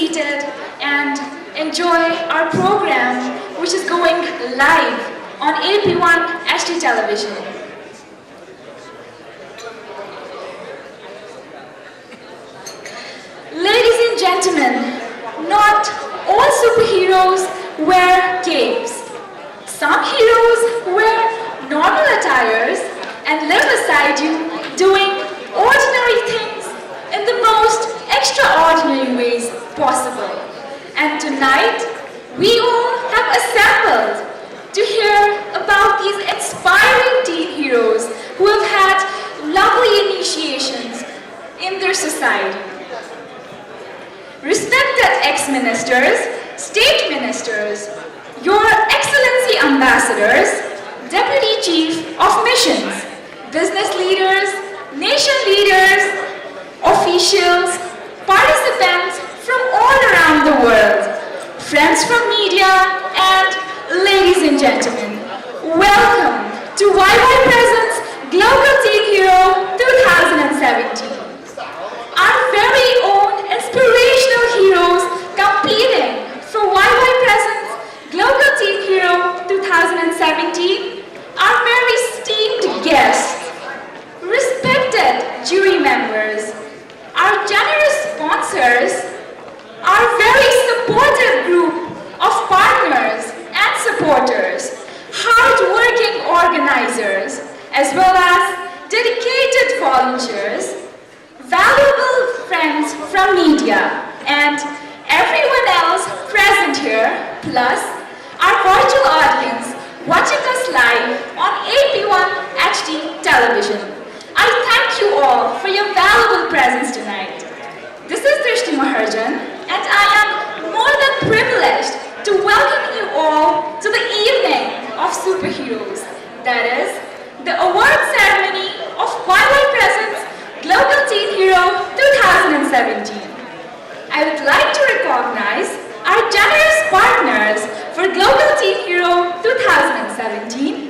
seated and enjoy our program, which is going live on AP1 HD television. Ladies and gentlemen, not all superheroes wear capes. Some heroes wear normal attires and live beside you doing ordinary things in the most extraordinary ways possible. And tonight, we all have assembled to hear about these inspiring teen heroes who have had lovely initiations in their society. Respected ex-ministers, state ministers, Your Excellency ambassadors, Deputy Chief of Missions, business leaders, nation leaders, officials, participants from all around the world, friends from media, and ladies and gentlemen, welcome to YY Presents Glocal Teen Hero 2017. Our very own inspirational heroes competing for YY Presents Glocal Teen Hero 2017 are very esteemed guests, respected jury members, our generous sponsors, our very supportive group of partners and supporters, hard-working organizers, as well as dedicated volunteers, valuable friends from media, and everyone else present here, plus our virtual audience watching us live on AP1 HD television. I thank you all for your valuable presence tonight. This is Drishti Maharjan, and I am more than privileged to welcome you all to the evening of superheroes. That is, the award ceremony of YY Presents Glocal Teen Hero 2017. I would like to recognize our generous partners for Glocal Teen Hero 2017,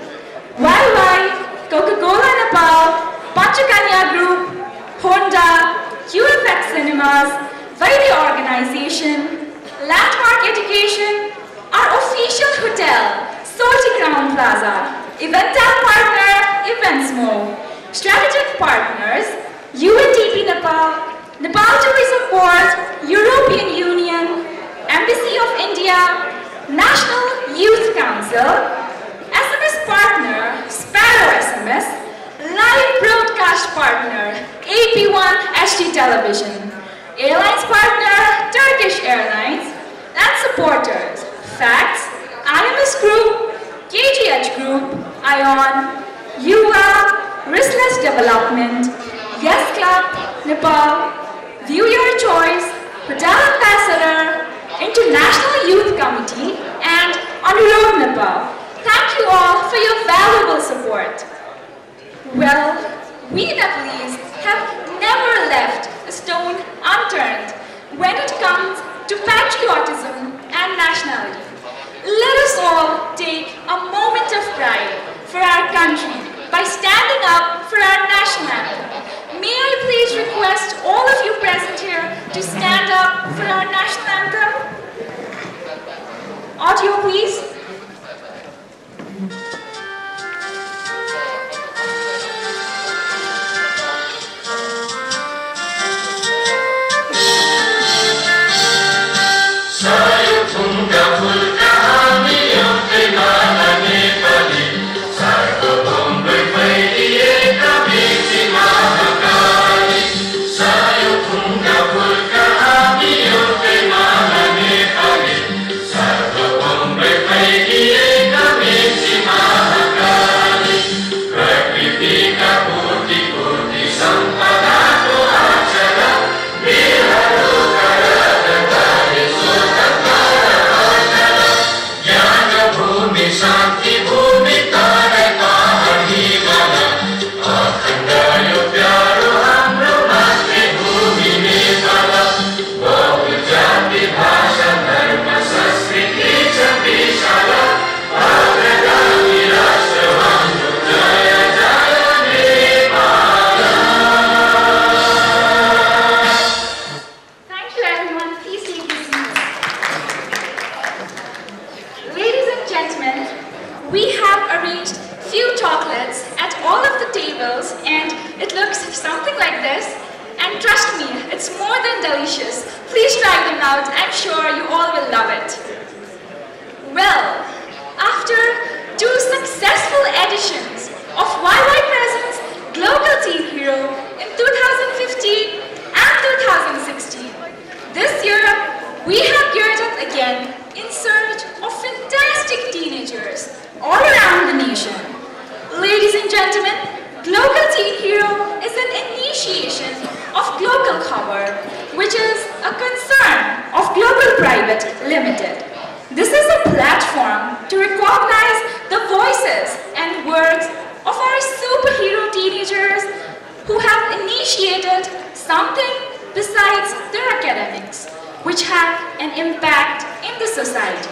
YY, Coca-Cola Nepal, Panchakanya Group, Honda, QFX Cinemas, Vaidya Organization, Landmark Education, our official hotel, Soti Crown Plaza, Eventam Partner, Eventsmo, strategic partners, UNDP Nepal, Nepal Tourism Board, European Union, Embassy of India, National Youth Council, SMS partner, Sparrow SMS, live broadcast partner, AP1 HD Television, airlines partner, Turkish Airlines, and supporters, Facts, IMS Group, KGH Group, ION, UA, Riskless Development, Yes Club, Nepal, View Your Choice, Hotel Ambassador, International Youth Committee, and On Road Nepal. Thank you all for your valuable support. Well, we Nepalese have never left a stone unturned when it comes to patriotism and nationality. Let us all take a moment of pride for our country by standing up for our national anthem. May I please request all of you present here to stand up for our national anthem? Audio, please. It's more than delicious. Please try them out. I'm sure you all will love it. Well, after 2 successful editions of YY Presents Glocal Teen Hero in 2015 and 2016, this year we have geared up again in search of fantastic teenagers all around the nation. Ladies and gentlemen, Glocal Teen Hero is an initiation of Glocal Khabar, which is a concern of Global Private Limited. This is a platform to recognize the voices and works of our superhero teenagers who have initiated something besides their academics, which have an impact in the society.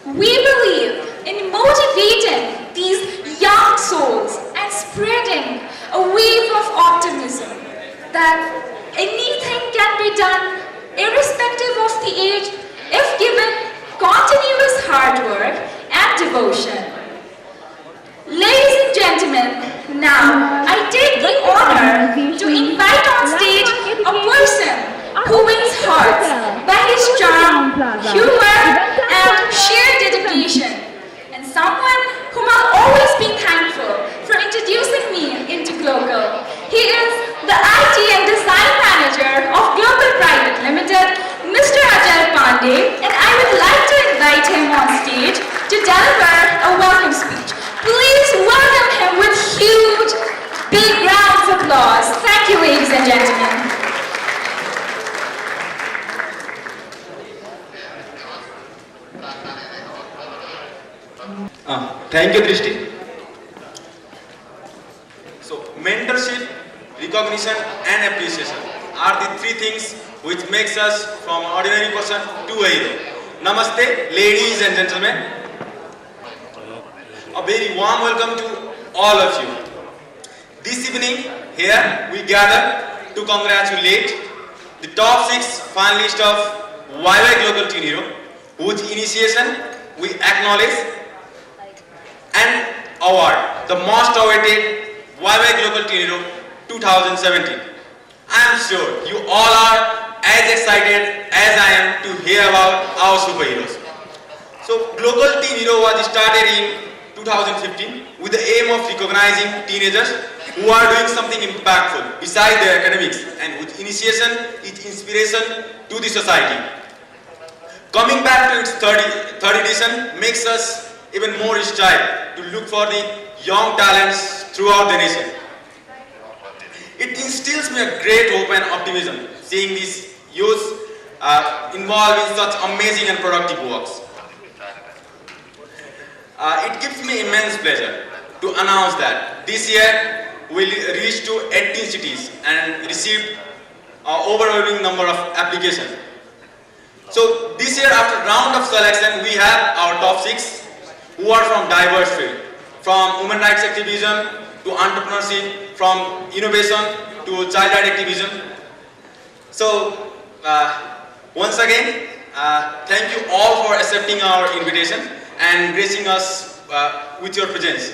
We believe in motivating these young souls and spreading a wave of optimism that anything can be done irrespective of the age if given continuous hard work and devotion. Ladies and gentlemen, now I take the honor to invite on stage a person who wins hearts by his charm, humor, and sheer dedication, and someone whom I'll always be thankful for introducing me into Glocal. He is the IT and Design Manager of Global Private Limited, Mr. Ajay Pandey, and I would like to invite him on stage to deliver a welcome speech. Please welcome him with huge, big rounds of applause. Thank you, ladies and gentlemen. Thank you, Drishti. So, mentorship, recognition and appreciation are the 3 things which makes us from ordinary person to a hero. Namaste, ladies and gentlemen. A very warm welcome to all of you. This evening, here we gather to congratulate the top 6 finalists of YY Glocal Teen Hero, whose initiation we acknowledge and award the most awaited YY Glocal Teen Hero 2017. I am sure you all are as excited as I am to hear about our superheroes. So, Glocal Teen Hero was started in 2015 with the aim of recognizing teenagers who are doing something impactful besides their academics and whose initiation is inspiration to the society. Coming back to its third edition makes us even more inspired to look for the young talents throughout the nation. It instills me a great hope and optimism seeing these youth involved in such amazing and productive works. It gives me immense pleasure to announce that this year we will reach to 18 cities and received an overwhelming number of applications. So this year, after round of selection, we have our top 6 who are from diverse fields, from human rights activism to entrepreneurship, from innovation to child rights activism. So once again, thank you all for accepting our invitation and gracing us with your presence.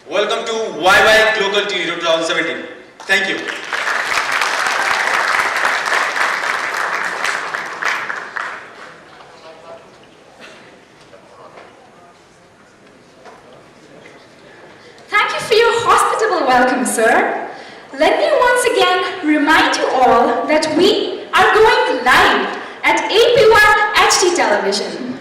Welcome to YY Glocal Teen Hero 2017. Thank you. Thank you for your hospitable welcome, sir. Let me once again remind you all that we are going live at AP1 HD television.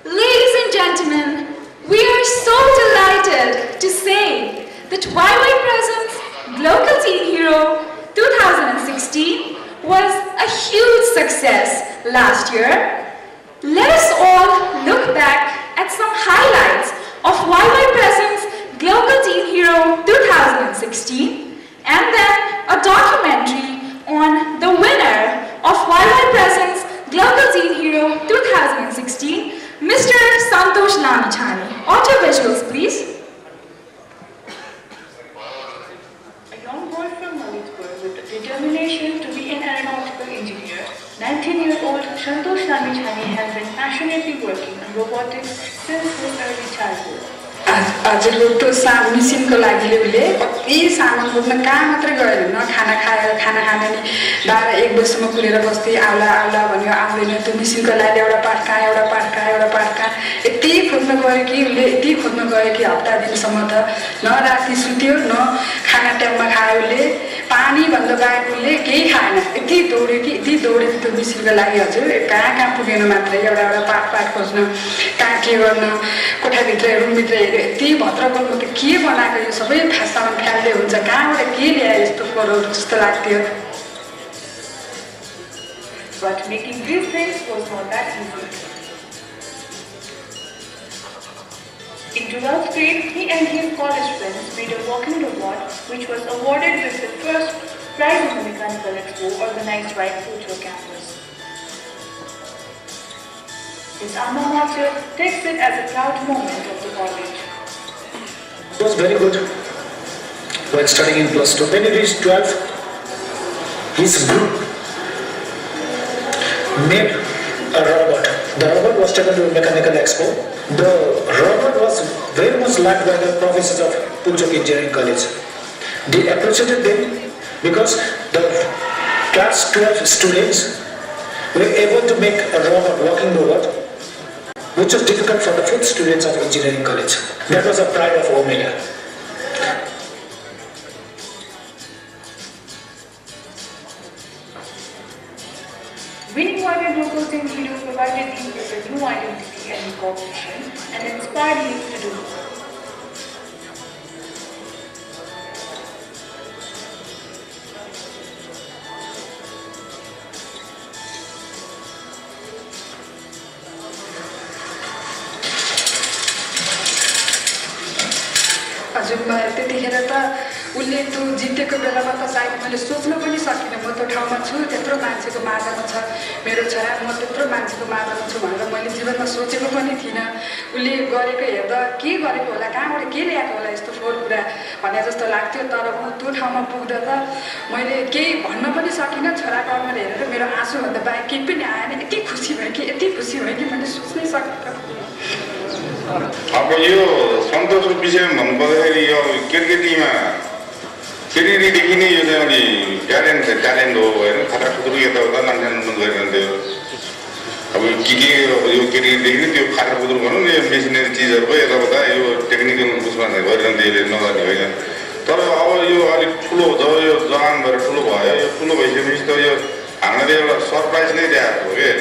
Ladies and gentlemen, we are so delighted to say that YY Presents Glocal Teen Hero 2016 was a huge success last year. Let us all look back at some highlights of YY Presents Glocal Teen Hero 2016 and then a documentary on the winner of YY Presents Glocal Teen Hero 2016, Mr. Santosh Lamichhani. Audio visuals, please. A young boy from Malitpur with determination to be an aeronautical engineer, 19-year-old Santosh Lamichhani has been passionately working on robotics since his early childhood. हजुरको त्यो मिसिनको लागि उसले कति सामान बोक्न कहाँ मात्रै गयो न खाना खायो खाना खाने नि 12-1 बजीसम्म कुरेर बस्थेँ आउला आउला भन्यो आउँदैन त्यो मिसिनको लागि एउटा पाठ कहाँ यति खोज्न गयो कि उसले यति खोज्न गयो कि हप्ता दिनसम्म त न राति सुत्यो न खाना टाइममा खायो उसले पानी भन्दा बाहेक उसले केही खाएन यति दौड्यो त्यो मिसिनको लागि हजुर कहाँ पुगेन मात्रै एउटा पाठ खोज्न कहाँ के गर्न कोठाभित्र रुमभित्र हेऱ्यो यति भद्रको त के बनाएको यो सबै सामान फ्याल्दै हुन्छ कहाँबाट के ल्यायो यस्तो फोहोरहरू जस्तो लाग्थ्यो But making these things was not that easy. In 12th grade, he and his college friends made a walking robot which was awarded with the first prize in the Mechanical Expo organized by Future Campus. His alma mater takes it as a proud moment of the college. It was very good when studying in plus 2. When he reached 12, his group made a robot. The robot was taken to a Mechanical Expo. The robot was very much liked by the professors of Puchok Engineering College. They appreciated them because the class 12 students were able to make a robot, walking robot, which was difficult for the 5th students of Engineering College. That was a pride of Omega. Winning Glocal Teen Hero provided him with a new identity and recognition and inspired him to do more. हजुर त्यतिखेर त उसले त्यो जितेको बेलामा त सायद मैले सोच्न पनि सकिनँ म त्यो ठाउँमा छु त्यत्रो मान्छेको माझमा छ मेरो छोरा म त्यत्रो मान्छेको माझमा छु भनेर मैले जीवनमा सोचेको पनि थिइनँ उसले गरेको हेर्दा के गरेको होला कहाँबाट के ल्याएको होला यस्तो फोहोर कुरा भने जस्तो लाग्थ्यो तर ऊ त्यो ठाउँमा पुग्दा त मैले केही भन्न पनि सकिनँ छोराको अनुहार हेरेर मेरो आँसुभन्दा बाहेक केही पनि आएन यति खुसी भएँ कि मैले सोच्नै सकिनँ अब यो सन्तोषको विषयमा भन्नुपर्दाखेरि यो केटीदेखि नै यो चाहिँ अलि ट्यालेन्ट हो होइन खतराखुतुरु यताउता लान्छन् गरिरहन्थ्यो अब के यो केटीदेखि नै त्यो खतराखुतुरु भनौँ न यो मेसिनरी चिजहरूको यताउता यो टेक्निकल उसमा गरिरहन्थ्यो यसले नगर्ने होइन तर अब यो अलिक ठुलो जब यो जवान भएर ठुलो भयो यो ठुलो भइसकेपछि त यो हामीलाई एउटा सरप्राइज नै दिएको हो क्या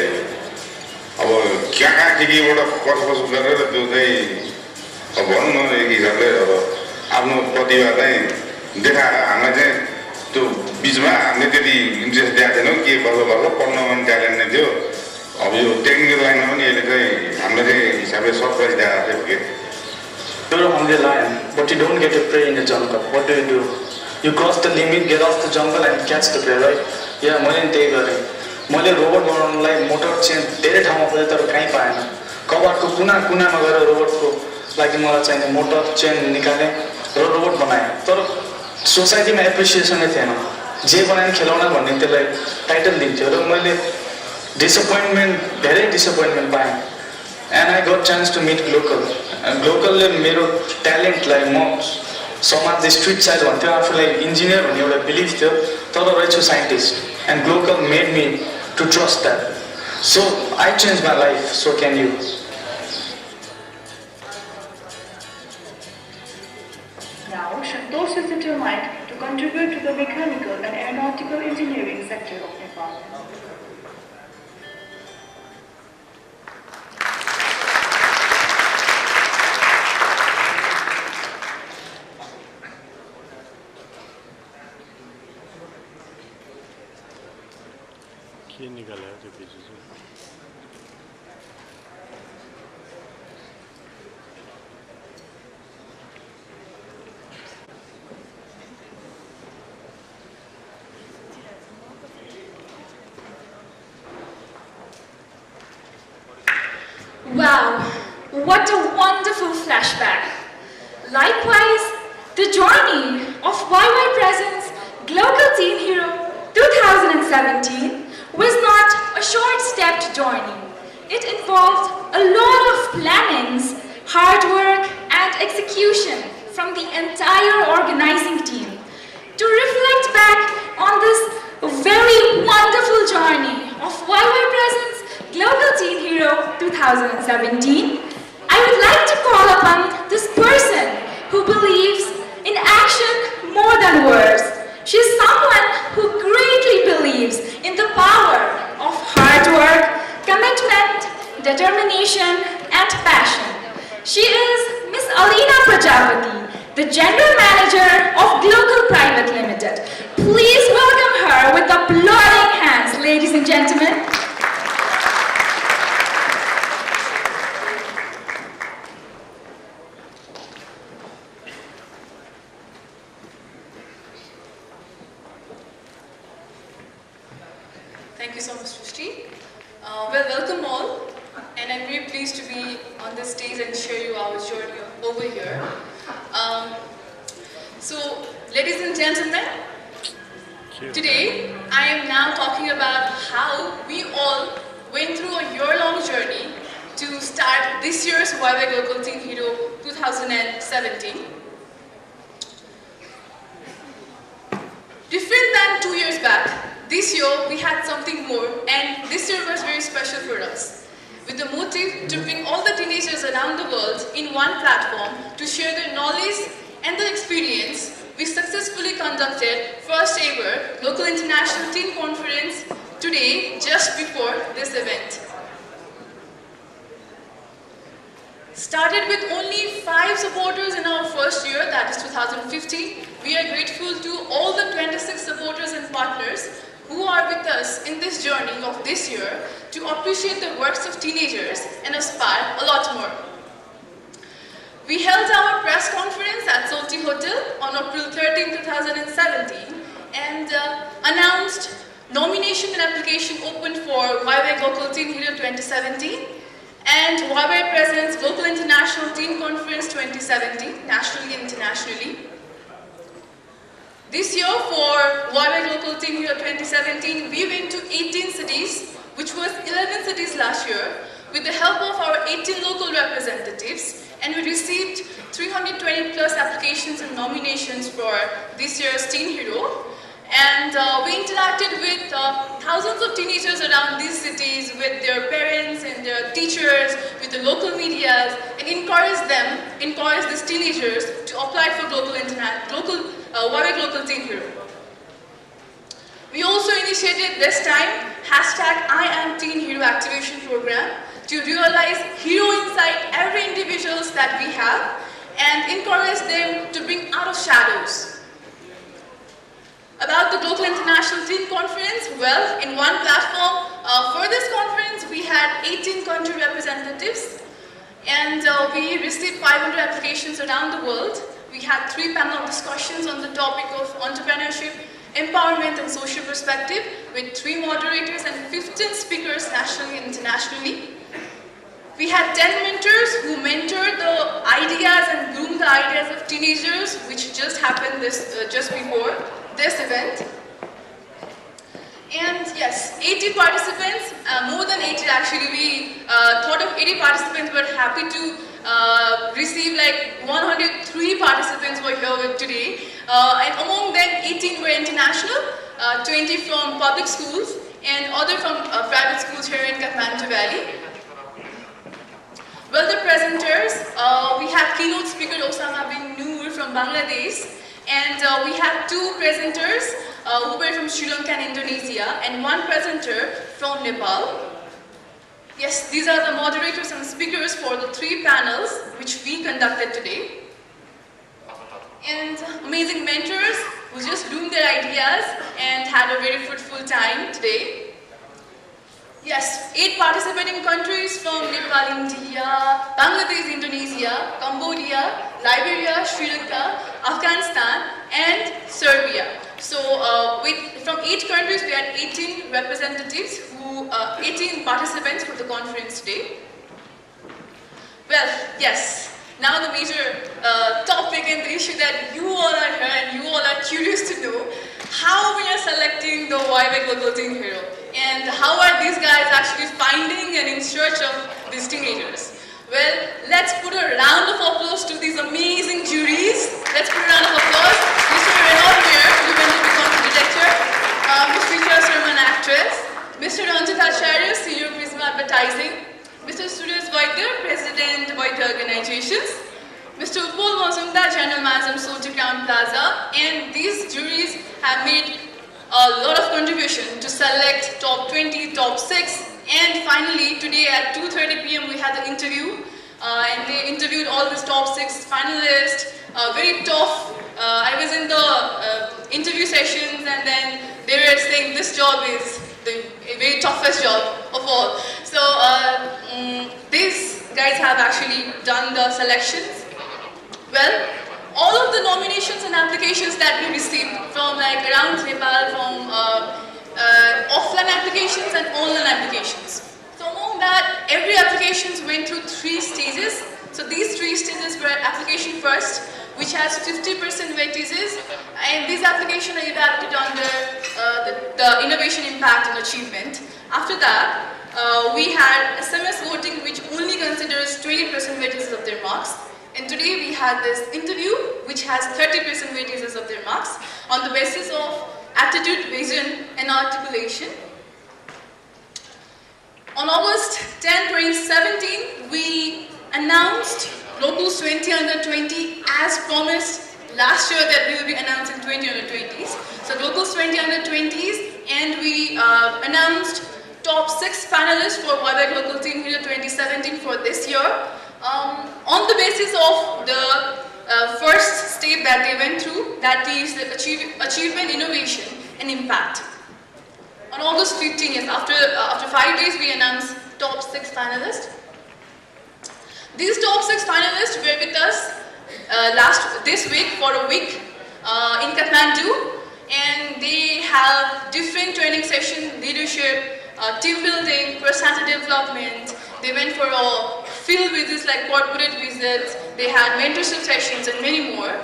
अब कहाँ केबाट कसो गरेर त्यो चाहिँ अब भनौँ न एक हिसाबले अब आफ्नो प्रतिभा चाहिँ देखाएर हामीलाई चाहिँ त्यो बिचमा हामीले त्यति इन्ट्रेस्ट दिएको थिएनौँ के कसो पढ्नमा पनि ट्यालेन्ट नै थियो अब यो टेक्निकल लाइनमा पनि यसले चाहिँ हामीलाई चाहिँ हिसाबले सरप्राइज दिएको थियो कि You're a hungry lion, but you don't get to prey in the jungle. What do? You cross the limit, get off the jungle and catch the prey, right? Yeah, मैले नि त्यही गरेँ मैले रोबोट बनाउनलाई मोटर चेन धेरै ठाउँमा खोजेँ तर कहीँ पाएन कबाडको कुनामा गएर रोबोटको लागि मलाई चाहिने मोटर चेन निकालेँ र रोबोट बनाएँ तर सोसाइटीमा एप्रिसिएसनै थिएन जे बनाएँ खेलाउन भन्ने त्यसलाई टाइटल दिन्थ्यो र मैले धेरै डिसपोइन्टमेन्ट पाएँ and I got chance to meet ग्लोकलले मेरो ट्यालेन्टलाई म समाज स्ट्रिट साइड भन्थ्यो आफूलाई इन्जिनियर भन्ने एउटा बिलिफ थियो तर रहेछु scientist end Glocal made me to trust that. So I changed my life, so can you. Now, Santosh is determined to contribute to the mechanical and aeronautical engineering sector of Nepal. Wow, what a wonderful flashback. Likewise, the journey of YY Presents Glocal Teen Hero 2017 was not a short-stepped journey. It involved a lot of plannings, hard work, and execution from the entire organizing team to reflect back on this very wonderful journey of YY Presence Glocal Teen Hero 2017, I would like to call upon this person who believes in action more than words. She is someone who greatly believes in the power of hard work, commitment, determination, and passion. She is Miss Alina Prajapati, the General Manager of Glocal Private Limited. Please welcome her with applauding hands, ladies and gentlemen. Thank you so much, Srishti. Welcome all, and I'm very pleased to be on this stage and share you our journey over here. So, ladies and gentlemen, today I am now talking about how we all went through a year-long journey to start this year's YY Glocal Teen Hero 2017. Different than 2 years back, this year we had something more, and this year was very special for us, with the motive to bring all the teenagers around the world in one platform to share their knowledge and their experience. We successfully conducted first ever Local International Teen Conference today, just before this event. Started with only 5 supporters in our first year, that is 2015. We are grateful to all the 26 supporters and partners who are with us in this journey of this year to appreciate the works of teenagers and aspire a lot more. We held our press conference at Solti Hotel on April 13, 2017 and announced nomination and application open for YY Glocal Teen Hero 2017 and YY Presence Glocal International Teen Conference 2017, nationally and internationally. This year for YY Glocal Teen Hero 2017, we went to 18 cities, which was 11 cities last year, with the help of our 18 local representatives, and we received 320 plus applications and nominations for this year's Teen Hero. And we interacted with thousands of teenagers around these cities, with their parents and their teachers, with the local medias, and encouraged these teenagers to apply for YY Glocal Teen Hero. We also initiated this time #IamTeenHero activation program to realize hero inside every individuals that we have and encourage them to bring out of shadows. About the Glocal International Teen Conference, well, in one platform for this conference we had 18 country representatives and we received 500 applications around the world. We had 3 panel discussions on the topic of entrepreneurship, empowerment and social perspective with 3 moderators and 15 speakers nationally and internationally. We had 10 mentors who mentored the ideas and groomed the ideas of teenagers, which just happened just before this event. And yes, 80 participants, more than 80 actually. We thought of 80 participants, but happy to receive like 103 participants were here with today. And among them, 18 were international, 20 from public schools, and other from private schools here in Kathmandu Valley. Well, the presenters, we have keynote speaker Osama bin Noor from Bangladesh, and we have 2 presenters who were from Sri Lanka and Indonesia, and 1 presenter from Nepal. Yes, these are the moderators and speakers for the 3 panels which we conducted today. And amazing mentors who just groomed their ideas and had a very fruitful time today. Yes, 8 participating countries from Nepal, India, Bangladesh, Indonesia, Cambodia, Liberia, Sri Lanka, Afghanistan, and Serbia. So, from 8 countries, we had 18 representatives, 18 participants for the conference today. Well, yes, now the major topic and the issue that you all are here and you all are curious to know, how we are selecting the YY Glocal Teen Hero, and how are these guys actually finding and in search of these teenagers. Well, let's put a round of applause to these amazing juries. Let's put a round of applause. Mr. Renaud Mayer, who went to become the director. Ms. Richa Sharma, an actress. Mr. Ranjit Acharya, Senior Prisma Advertising. Mr. Suresh Vaidya, President, Vaidya Organizations. Mr. Upal Mazumdar, General Manager, Sochi Crown Plaza. And these juries have made a lot of contribution to select top 20, top 6. And finally, today at 2:30 p.m. we had the interview. And they interviewed all these top 6 finalists. Very tough. I was in the interview sessions, and then they were saying this job is the very toughest job of all. So these guys have actually done the selections. Well, all of the nominations and applications that we received from like around Nepal, from offline applications and online applications. So among that, every application went through 3 stages. So these 3 stages were application first, which has 50% weightages, and these applications are evaluated under the innovation impact and achievement. After that, we had SMS voting, which only considers 20% weightages of their marks. And today we had this interview, which has 30% weightages of their marks on the basis of aptitude, vision, and articulation. On August 10, 2017, we announced Glocal's 20 under 20 as promised last year that we will be announcing 20 under 20s. So Glocal's 20 under 20s, and we announced top 6 finalists for Glocal Teen Hero 2017 for this year. On the basis of the first step that they went through, that is the achievement, innovation, and impact. On August 15, yes, after 5 days, we announced top 6 finalists. These top 6 finalists were with us this week for a week in Kathmandu, and they have different training sessions, leadership, team building, personality development. They went for a field visits like corporate visits. They had mentorship sessions and many more.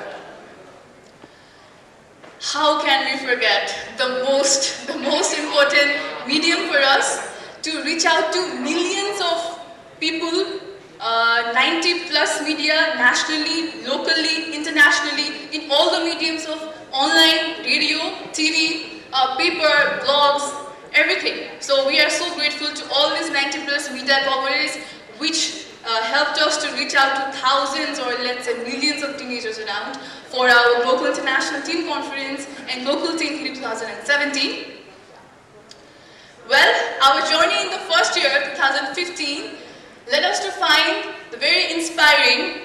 How can we forget the most important medium for us to reach out to millions of people, 90 plus media, nationally, locally, internationally, in all the mediums of online, radio, TV, paper, blogs, everything. So we are so grateful to all these 90 plus media coverage, which helped us to reach out to thousands or let's say millions of teenagers around for our Glocal International Teen Conference and Glocal Teen Hero 2017. Well, our journey in the first year, 2015, led us to find the very inspiring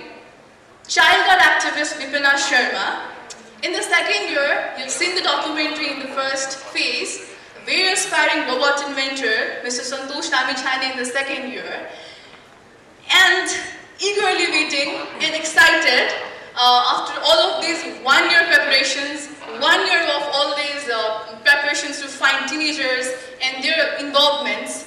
child art activist Vipina Sharma. In the second year, you've seen the documentary in the first phase, very aspiring robot inventor, Mr. Santosh Ramichani in the second year. And eagerly waiting and excited after all of these 1 year preparations, 1 year of all these preparations to find teenagers and their involvements,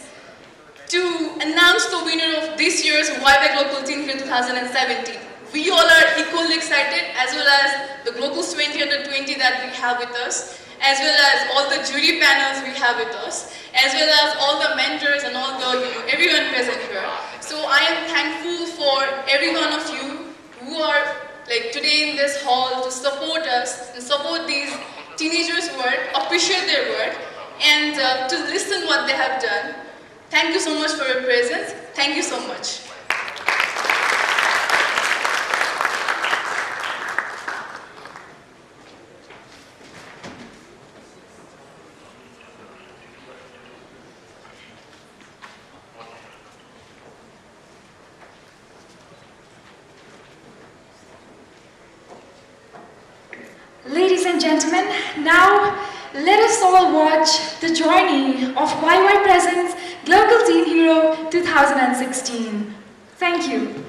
to announce the winner of this year's Glocal Teen Hero 2017. We all are equally excited, as well as the Glocal's 20 under 20 that we have with us, as well as all the jury panels we have with us, as well as all the mentors and all the, everyone present here. So I am thankful for every one of you who are like today in this hall to support us and support these teenagers' work, appreciate their work, and to listen what they have done. Thank you so much for your presence. Thank you so much. Ladies and gentlemen, now let us all watch the journey of YY Presents Glocal Teen Hero 2016. Thank you.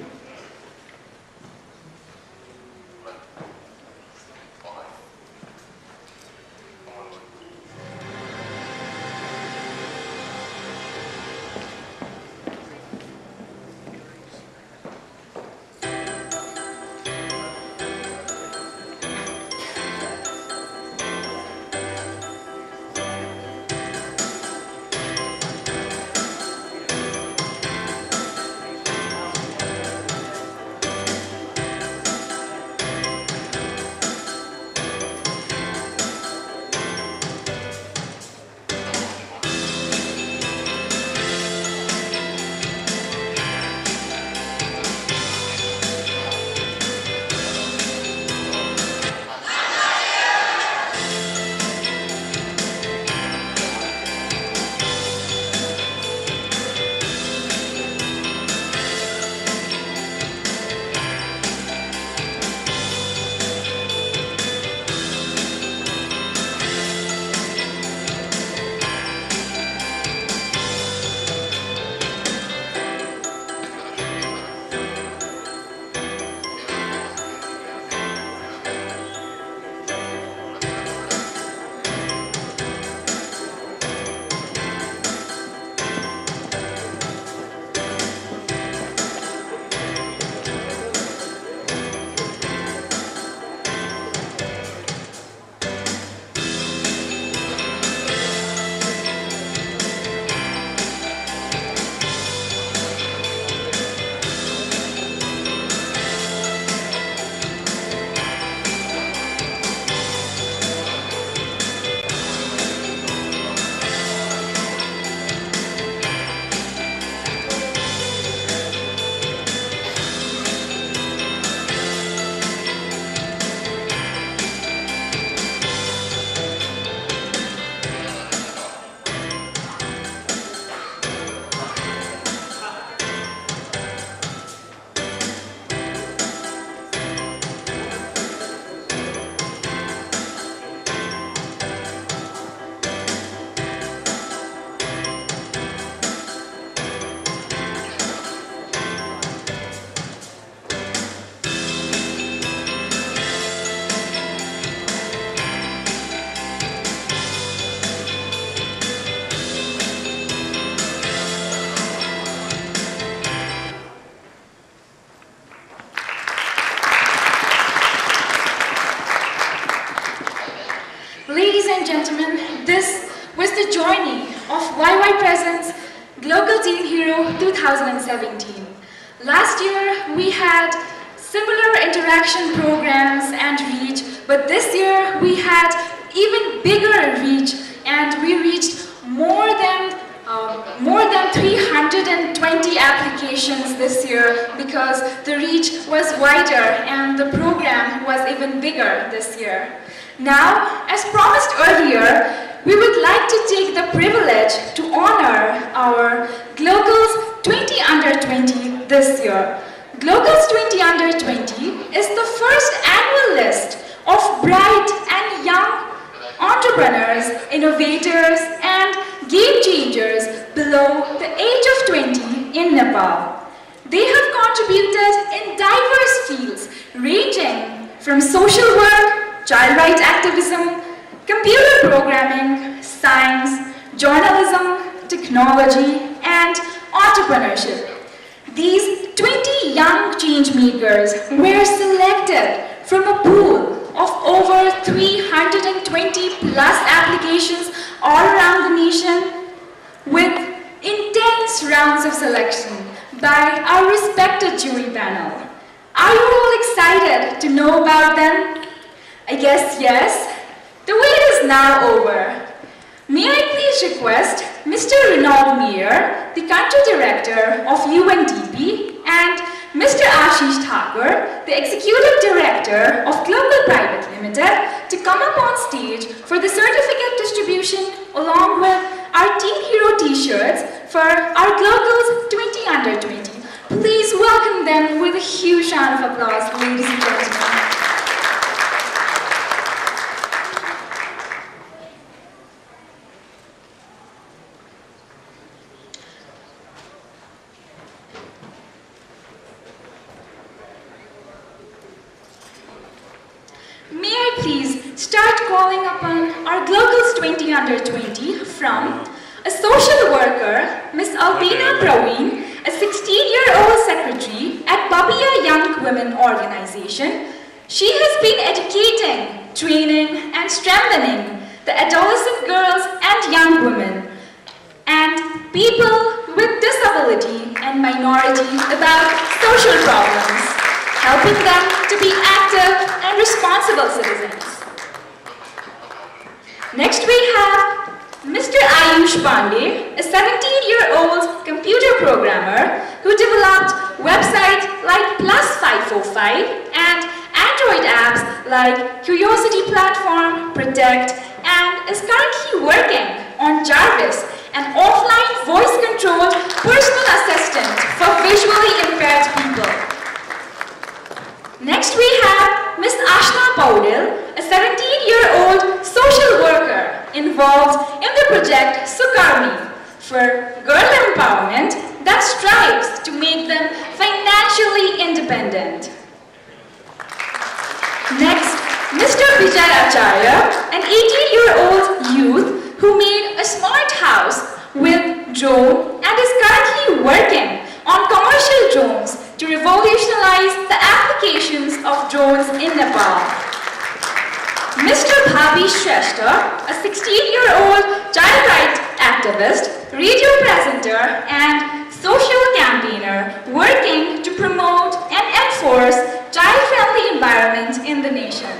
Glocal Teen Hero 2017. Last year we had similar interaction programs and reach, but this year we had even bigger reach, and we reached more than 320 applications this year because the reach was wider and the program was even bigger this year. Now, as promised earlier, we would like to take the privilege to honor our Glocals 20 Under 20 this year. Glocals 20 Under 20 is the first annual list of bright and young entrepreneurs, innovators, and game changers below the age of 20 in Nepal. They have contributed in diverse fields ranging from social work, child rights activism, computer programming, science, journalism, technology, and entrepreneurship. These 20 young change makers were selected from a pool of over 320 plus applications all around the nation, with intense rounds of selection by our respected jury panel. Are you all excited to know about them? I guess yes. The wait is now over. May I please request Mr. Ronald Meyer, the Country Director of UNDP, and Mr. Ashish Thakur, the Executive Director of Glocal Private Limited, to come up on stage for the certificate distribution along with our Team Hero t-shirts for our Glocals 20 Under 20. Please welcome them with a huge round of applause, ladies and gentlemen. May I please start calling upon our Glocals 20 Under 20 from a social worker, Ms. Albina Praveen, a 16-year-old secretary at Babia Young Women Organization. She has been educating, training, and strengthening the adolescent girls and young women and people with disability and minority about social problems, helping them to be active and responsible citizens. Next we have Mr. Ayush Pandey, a 17-year-old computer programmer who developed websites like Plus545 and Android apps like Curiosity Platform, Protect, and is currently working on Jarvis, an offline voice-controlled personal assistant for visually impaired people. Next we have Ms. Ashna Paudel, a 17-year-old social worker involved in the project Sukarmi for girl empowerment that strives to make them financially independent. Next, Mr. Vijay Acharya, an 18-year-old youth who made a smart house with drone and is currently working on commercial drones to revolutionize the applications of drones in Nepal. Mr. Bhavi Shrestha, a 16-year-old child rights activist, radio presenter, and social campaigner working to promote and enforce child-friendly environment in the nation.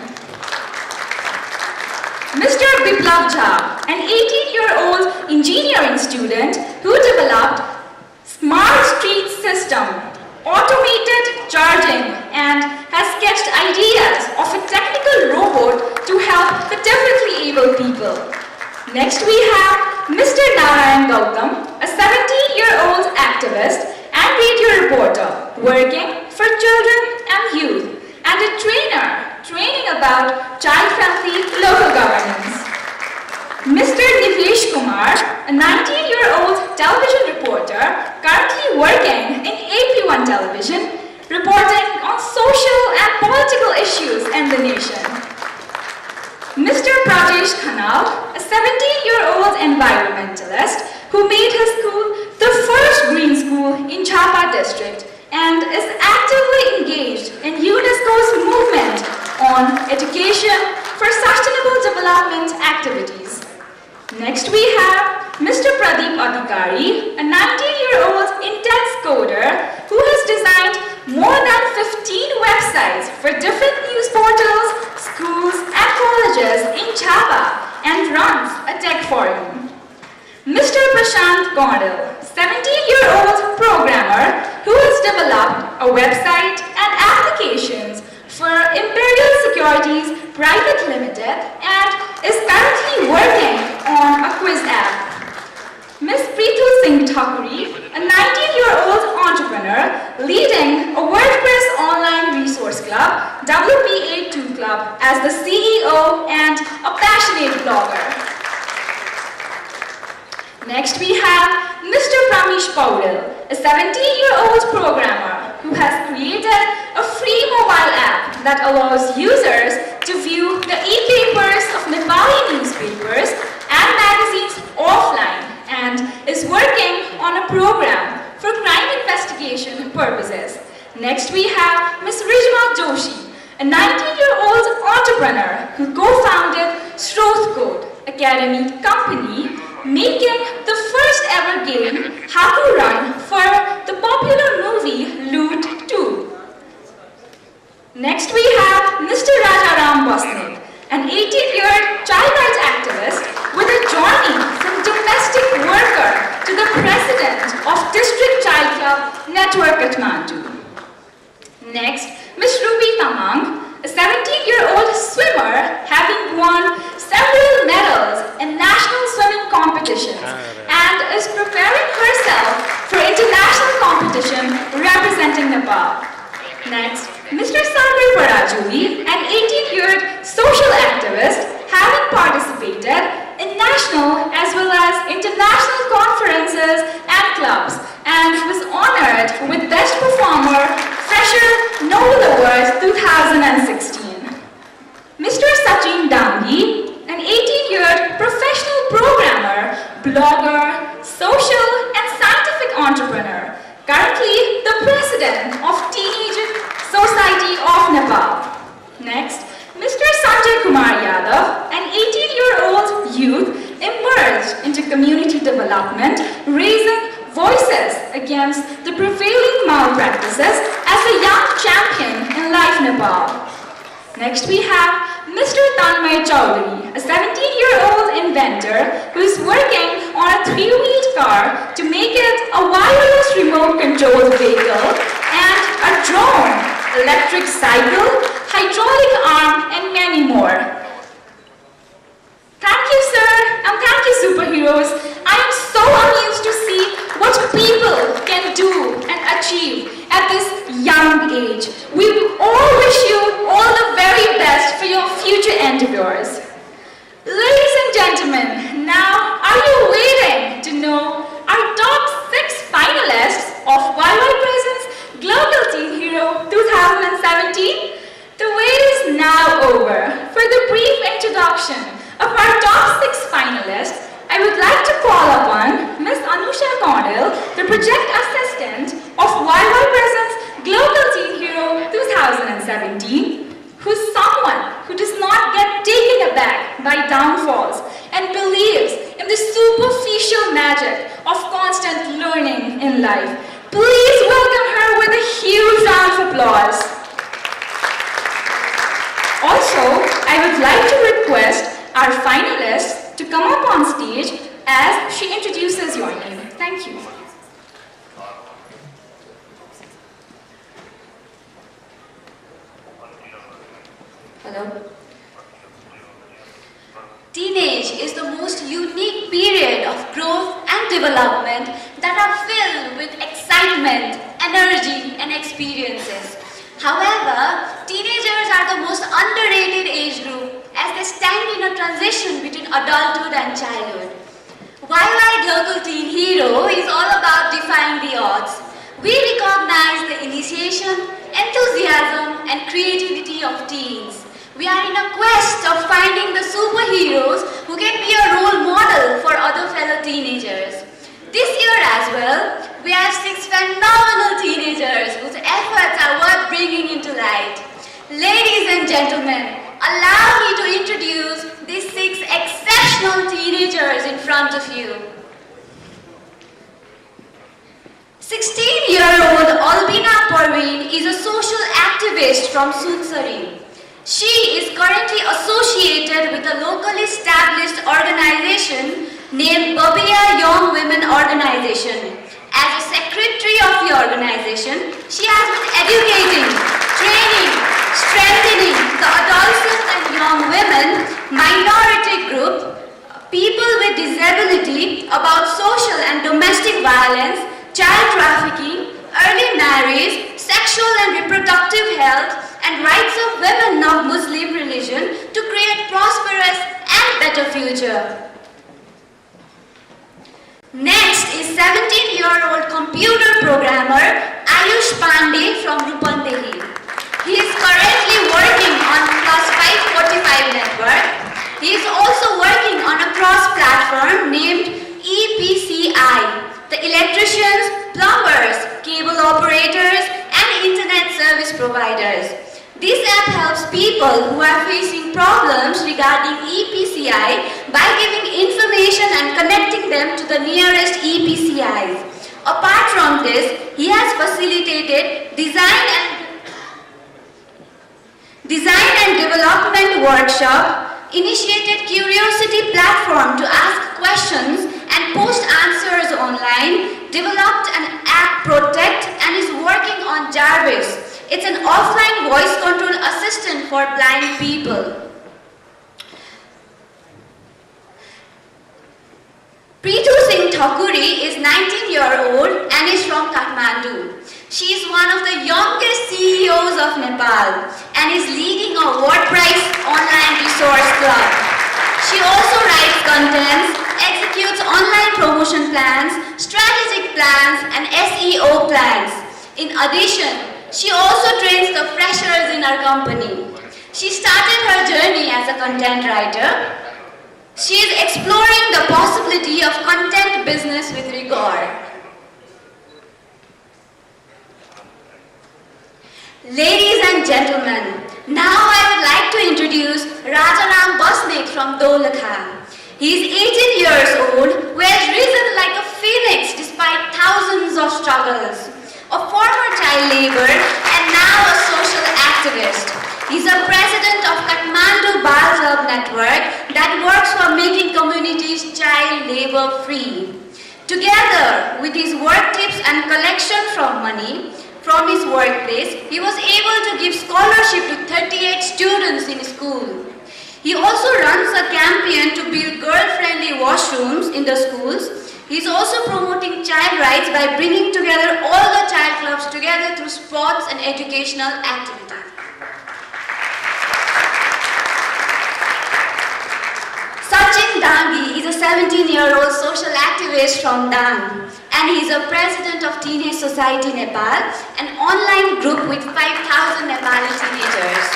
Mr. Biplav Jha, an 18-year-old engineering student who developed smart street system, automated charging, and has sketched ideas of a technical robot to help the differently able people. Next we have Mr. Narayan Gautam, a 17-year-old activist and radio reporter working for children and youth, and a trainer training about child-friendly local governance. Mr. Nivesh Kumar, a 19-year-old television reporter currently working in AP1 television, reporting on social and political issues in the nation. Mr. Prajesh Khanal, a 17-year-old environmentalist who made his school the first green school in Chapa district and is actively engaged in UNESCO's movement on education for sustainable development activities. Next we have Mr. Pradeep Adhikari, a 19-year-old intense coder who has designed more than 15 websites for different news portals, schools and colleges in Java and runs a tech forum. Mr. Prashant Gondal, 17-year-old programmer who has developed a website and applications for Imperial Securities Private Limited and is currently working on a quiz app. Ms. Preetu Singh Thakuri, a 19-year-old entrepreneur leading a WordPress online resource club, WPA2 Club, as the CEO and a passionate blogger. Next we have Mr. Pramish Paudel, a 17-year-old programmer who has created a free mobile app that allows users to view the e-papers of Nepali newspapers and magazines offline and is working on a program for crime investigation purposes. Next we have Ms. Rijma Joshi, a 19-year-old entrepreneur who co-founded Sroth Code Academy company, making the first ever game Haku Run for the popular movie Loot 2. Next we have Mr. Rajaram Basnik, an 18-year child rights activist with a journey from domestic worker to the president of District Child Club Network Kathmandu. Next, Ms. Ruby Tamang, a 17-year-old swimmer having won several medals in national swimming competitions and is preparing herself for international competition representing Nepal. Next, Mr. Sagar Parajuli, an 18-year social activist having participated in national as well as international conferences and clubs and was honored with Best Performer Fresher Noble Award 2016. Mr. Sachin Dangi, an 18-year professional programmer, blogger, social and scientific entrepreneur, currently the president of Teenage Society of Nepal. Next, Mr. Sanjay Kumar Yadav, an 18-year-old youth emerged into community development, raising voices against the prevailing malpractices as a young champion in Life Nepal. Next we have Mr. Tanmay Chowdhury, a 17-year-old inventor who is working on a 3-wheeled car to make it a wireless remote-controlled vehicle and a drone, electric cycle, hydraulic arm, and many more. Thank you, sir, and thank you, superheroes. I am so amused to see what people can do and achieve at this young age. We all wish you all the very best for your future endeavors. Ladies and gentlemen, now are you waiting to know our top 6 finalists of YY Presents Glocal Teen Hero 2017? The wait is now over. For the brief introduction of our top 6 finalists, I would like to call upon Ms. Anusha Condell, the project assistant of YY Presents Glocal Teen Hero 2017, who's someone who does not get taken aback by downfalls and believes in the superficial magic of constant learning in life. Please welcome her with a huge round of applause. Also, I would like to request our finalists to come up on stage as she introduces your name. Thank you. Hello. Teenage is the most unique period of growth and development that are filled with excitement, energy, and experiences. However, teenagers are the most underrated age group as they stand in a transition between adulthood and childhood. YY Glocal Teen Hero is all about defying the odds. We recognize the initiation, enthusiasm, and creativity of teens. We are in a quest of finding the superheroes who can be a role model for other fellow teenagers. This year as well, we have 6 phenomenal teenagers whose efforts are worth bringing into light. Ladies and gentlemen, allow me to introduce these 6 exceptional teenagers in front of you. 16-year-old Albina Parveen is a social activist from Suksari. She is currently associated with a locally established organization named Babia Young Women Organization. As a secretary of the organization, she has been educating, training, strengthening the adolescent and young women, minority group, people with disability about social and domestic violence, child trafficking, early marriage, sexual and reproductive health, and rights of women of Muslim religion to create prosperous and better future. Next is 17-year-old computer programmer Ayush Pandey from Rupandehi. He is currently working on Plus 545 network. He is also working on a cross-platform named EPCI. The electricians, plumbers, cable operators, and internet service providers. This app helps people who are facing problems regarding EPCI by giving information and connecting them to the nearest EPCIs. Apart from this, he has facilitated design and development workshop, initiated curiosity platform to ask questions and post answers online, developed an app Protect, and is working on Jarvis. It's an offline voice control assistant for blind people. Preetu Singh Thakuri is 19-year-old and is from Kathmandu. She is one of the youngest CEOs of Nepal and is leading a WordPress online resource club. She also writes contents, executes online promotion plans, strategic plans, and SEO plans. In addition, she also trains the freshers in her company. She started her journey as a content writer. She is exploring the possibility of content business with rigor. Ladies and gentlemen, now I would like to introduce Rajaram Basnik from Dolakha. He is 18 years old, who has risen like a phoenix despite thousands of struggles. A former child laborer and now a social activist. He is a president of Kathmandu Bal Club network that works for making communities child labor free. Together with his work tips and collection from money from his workplace, he was able to give scholarship to 38 students in school. He also runs a campaign to build girl-friendly washrooms in the schools. He is also promoting child rights by bringing together all the child clubs together through sports and educational activities. Sachin Dangi is a 17-year-old social activist from Dang, and he is a president of Teenage Society Nepal, an online group with 5,000 Nepali teenagers.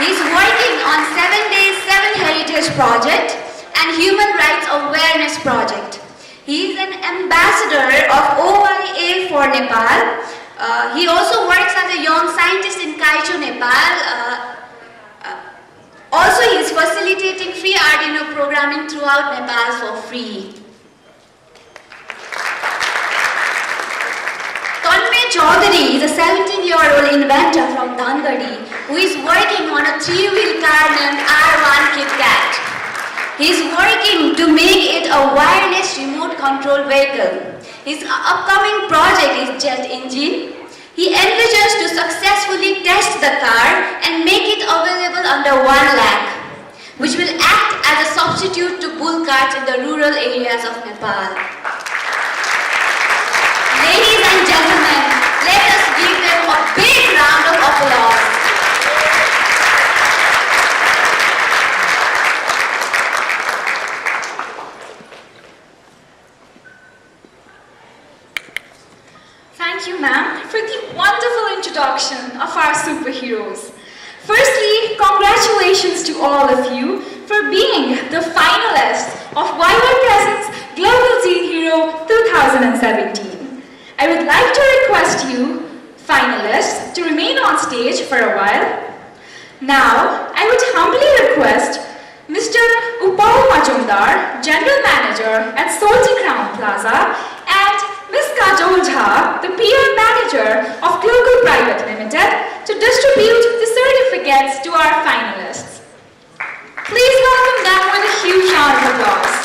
He is working on 7 Days 7 Heritage Project and Human Rights Awareness Project. He is an ambassador of OIA for Nepal. He also works as a young scientist in Kaicho, Nepal. Also, he is facilitating free Arduino programming throughout Nepal for free. Tanmay Chaudhary is a 17-year-old inventor from Dhangadi who is working on a 3-wheel car named R1 KitKat. He is working to make it a wireless remote control vehicle. His upcoming project is Jet Engine. He envisions to successfully test the car and make it available under 1 lakh, which will act as a substitute to bull carts in the rural areas of Nepal. Ladies and gentlemen, let us give them a big round of applause. Thank you, ma'am, for the wonderful introduction of our superheroes. Firstly, congratulations to all of you for being the finalists of YY Presents Glocal Teen Hero 2017. I would like to request you, finalists, to remain on stage for a while. Now, I would humbly request Mr. Upal Majumdar, General Manager at Salty Crown Plaza, and Ms. Kajol Jha, the PR Manager of Glocal Private Limited, to distribute the certificates to our finalists. Please welcome them with a huge round of applause.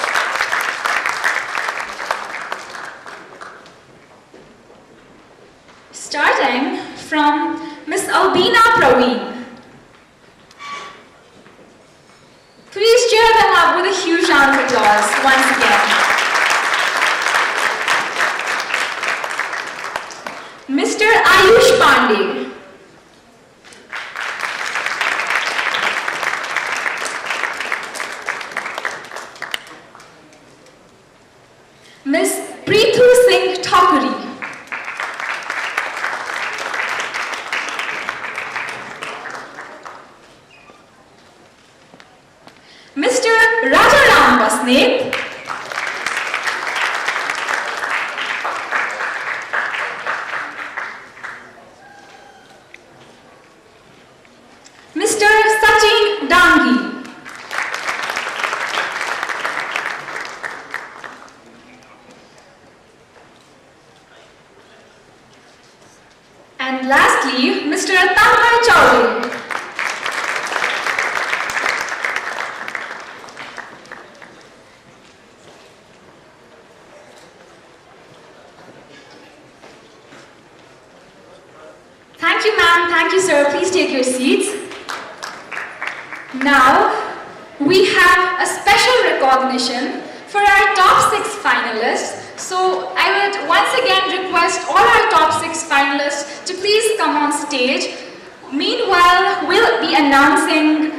Starting from Ms. Albina Praveen. Please cheer them up with a huge round of applause once again. Mr. Ayush Pandey. Ms. Preethu Singh Thakuri. Mr. Rajaram Basnet. Mr. Sachin Dangi. And lastly, Mr. Tanmay Chaudhary. Thank you, ma'am. Thank you, sir. Please take your seats. Now, we have a special recognition for our top 6 finalists. So, I would once again request all our top 6 finalists to please come on stage. Meanwhile, we'll be announcing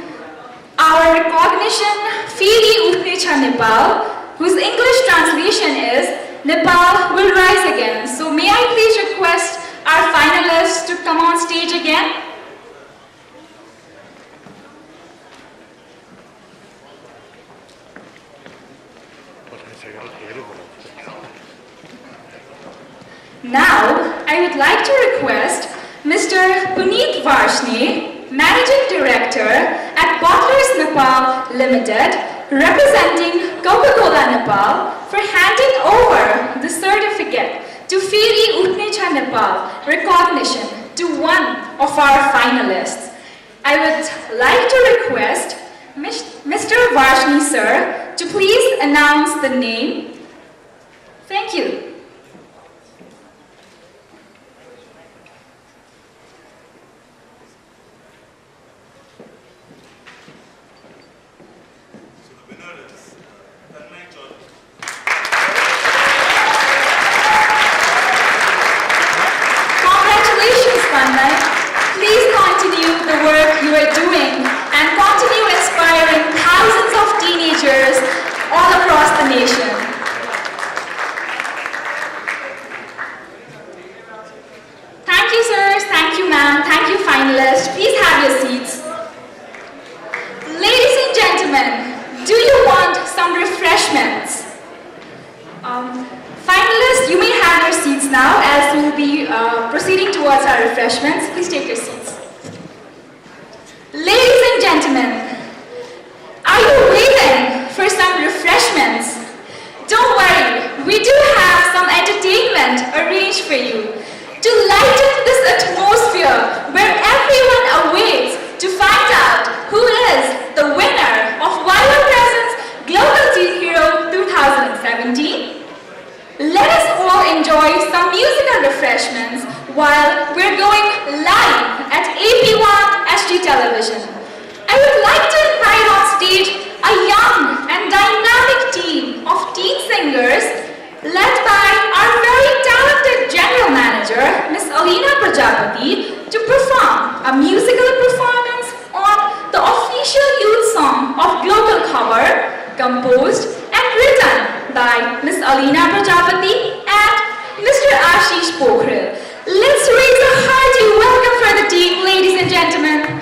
our recognition, Fili Utne Cha Nepal, whose English translation is, Nepal will rise again. So, may I please request our finalists to come on stage again? Now, I would like to request Mr. Puneet Varshne, Managing Director at Bottlers Nepal Limited, representing Coca-Cola Nepal, for handing over the certificate to Fili Utne Cha Nepal recognition to one of our finalists. I would like to request Mr. Varshni sir to please announce the name. Thank you. Please continue the work you are doing and continue inspiring thousands of teenagers all across the nation. Thank you, sirs. Thank you, ma'am. Thank you, finalists. Please have your seats. Ladies and gentlemen, do you want some refreshments? Finalists, you may have your seats now as we will be proceeding towards our refreshments. Please take your seats. Ladies and gentlemen, are you waiting for some refreshments? Don't worry, we do have some entertainment arranged for you to lighten this atmosphere where everyone awaits to find out who is the winner of Viral Presents Glocal Teen Hero 2017. Let us all enjoy some musical refreshments while we're going live at AP1 HD Television. I would like to invite on stage a young and dynamic team of teen singers led by our very talented General Manager, Ms. Alina Prajapati, to perform a musical performance on the official youth song of Glocal Khabar, composed and written by Ms. Alina Prajapati and Mr. Ashish Pokhrel. Let's raise a hearty welcome for the team, ladies and gentlemen.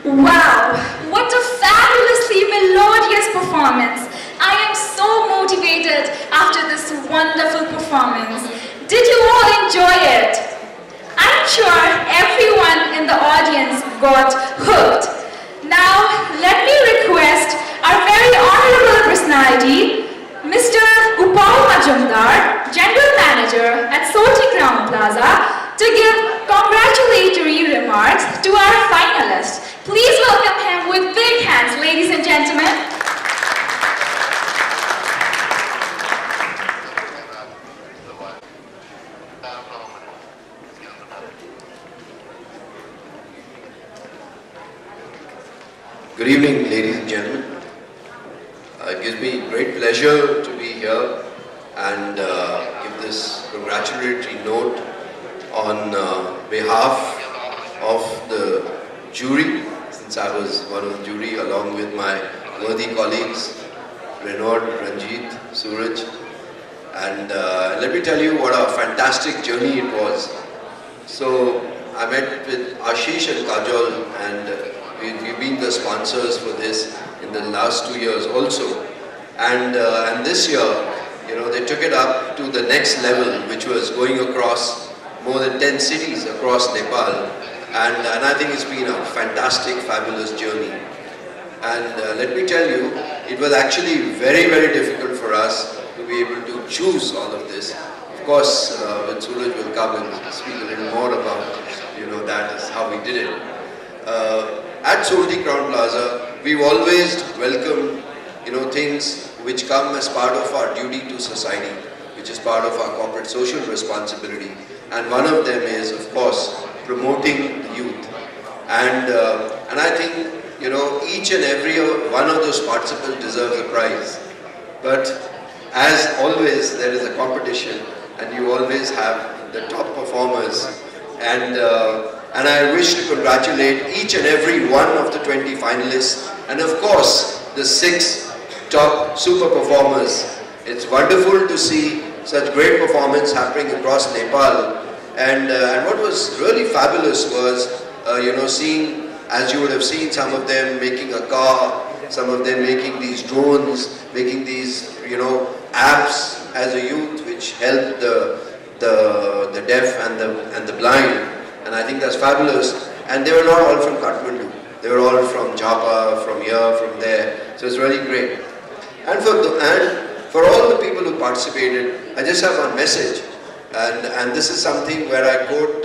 Wow, what a fabulously melodious performance. I am so motivated after this wonderful performance. Did you all enjoy it? I'm sure everyone in the audience got hooked. Now, let me request our very honorable personality, Mr. Upal Majumdar, General Manager at Soti Crown Plaza, to give congratulatory remarks to our finalists. Please welcome him with big hands, ladies and gentlemen. Good evening, ladies and gentlemen. It gives me great pleasure to be here and give this congratulatory note on behalf of the jury, since I was one of the jury along with my worthy colleagues, Renaud, Ranjit, Suraj. And let me tell you what a fantastic journey it was. So I met with Ashish and Kajol, and we've been the sponsors for this in the last 2 years also. And this year, you know, they took it up to the next level, which was going across more than 10 cities across Nepal. And I think it's been a fantastic, fabulous journey. And let me tell you, it was actually very, very difficult for us to be able to choose all of this. Of course, when Suraj will come and speak a little more about, you know, that is how we did it. At Soti Crown Plaza, we've always welcomed, you know, things which come as part of our duty to society, which is part of our corporate social responsibility. And one of them is, of course, promoting the youth. And I think, you know, each and every one of those participants deserves a prize. But as always, there is a competition, and you always have the top performers. And I wish to congratulate each and every one of the 20 finalists, and of course, the 6 top super performers. It's wonderful to see such great performance happening across Nepal. And what was really fabulous was, you know, seeing, as you would have seen, some of them making a car, some of them making these drones, making these, you know, apps as a youth, which help the deaf and the blind. And I think that's fabulous. And they were not all from Kathmandu. They were all from Japa, from here, from there. So it's really great. And for all the people who participated, I just have one message. And this is something where I quote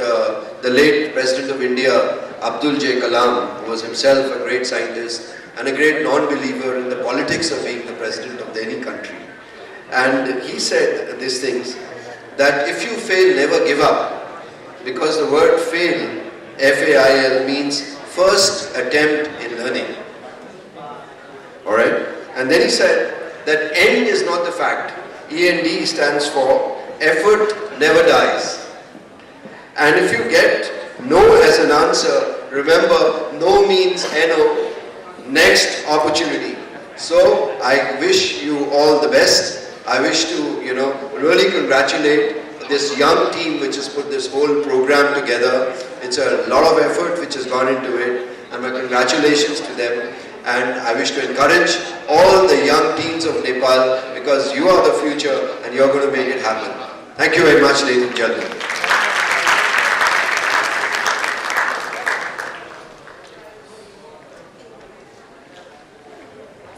the late President of India, Abdul J. Kalam, who was himself a great scientist and a great non-believer in the politics of being the president of any country. And he said these things, that if you fail, never give up. Because the word fail, F-A-I-L, means first attempt in learning. Alright? And then he said that end is not the fact. E-N-D stands for effort never dies. And if you get no as an answer, remember no means N-O, next opportunity. So I wish you all the best. I wish to, you know, really congratulate this young team which has put this whole program together. It's a lot of effort which has gone into it, and my congratulations to them. And I wish to encourage all the young teens of Nepal, because you are the future and you're going to make it happen. Thank you very much, ladies and gentlemen.